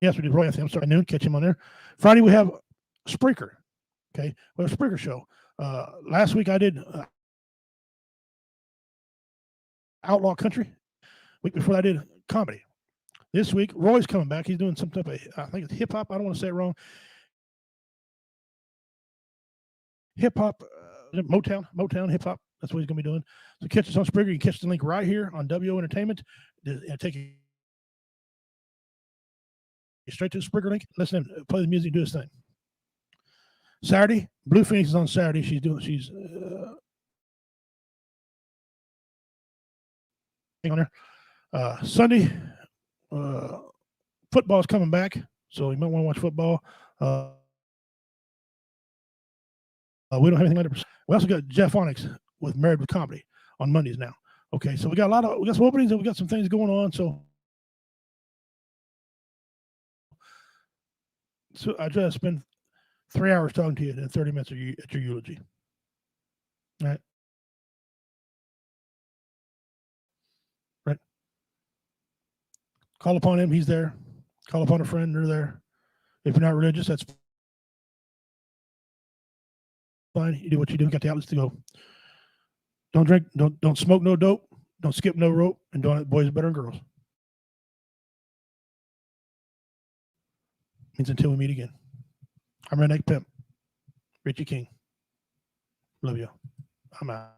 Yes, we did Roy Anthony. I'm sorry, noon. Catch him on there. Friday we have Spreaker. Okay, we have a Spreaker show. Last week I did Outlaw Country. Week before I did comedy. This week Roy's coming back. He's doing some type of, I think it's hip hop. I don't want to say it wrong. Hip hop, Motown hip hop. That's what he's going to be doing. So catch us on Spreaker. You can catch the link right here on WO Entertainment. Take you straight to the Spreaker link. Listen, play the music, do his thing. Saturday, Blue Phoenix is on Saturday. She's on there. Sunday, football is coming back, so you might want to watch football. We don't have anything 100%. We also got Jeff Onyx with Married with Comedy on Mondays now. Okay, so we got some openings and we got some things going on. So I try to spend 3 hours talking to you and 30 minutes at your eulogy. All right. Right. Call upon him, he's there. Call upon a friend, they're there. If you're not religious, that's fine. You do what you do. You got the outlets to go. Don't drink. Don't smoke no dope. Don't skip no rope. And don't let boys better than girls. Means until we meet again. I'm Redneck Pimp. Richie King. Love you. I'm out.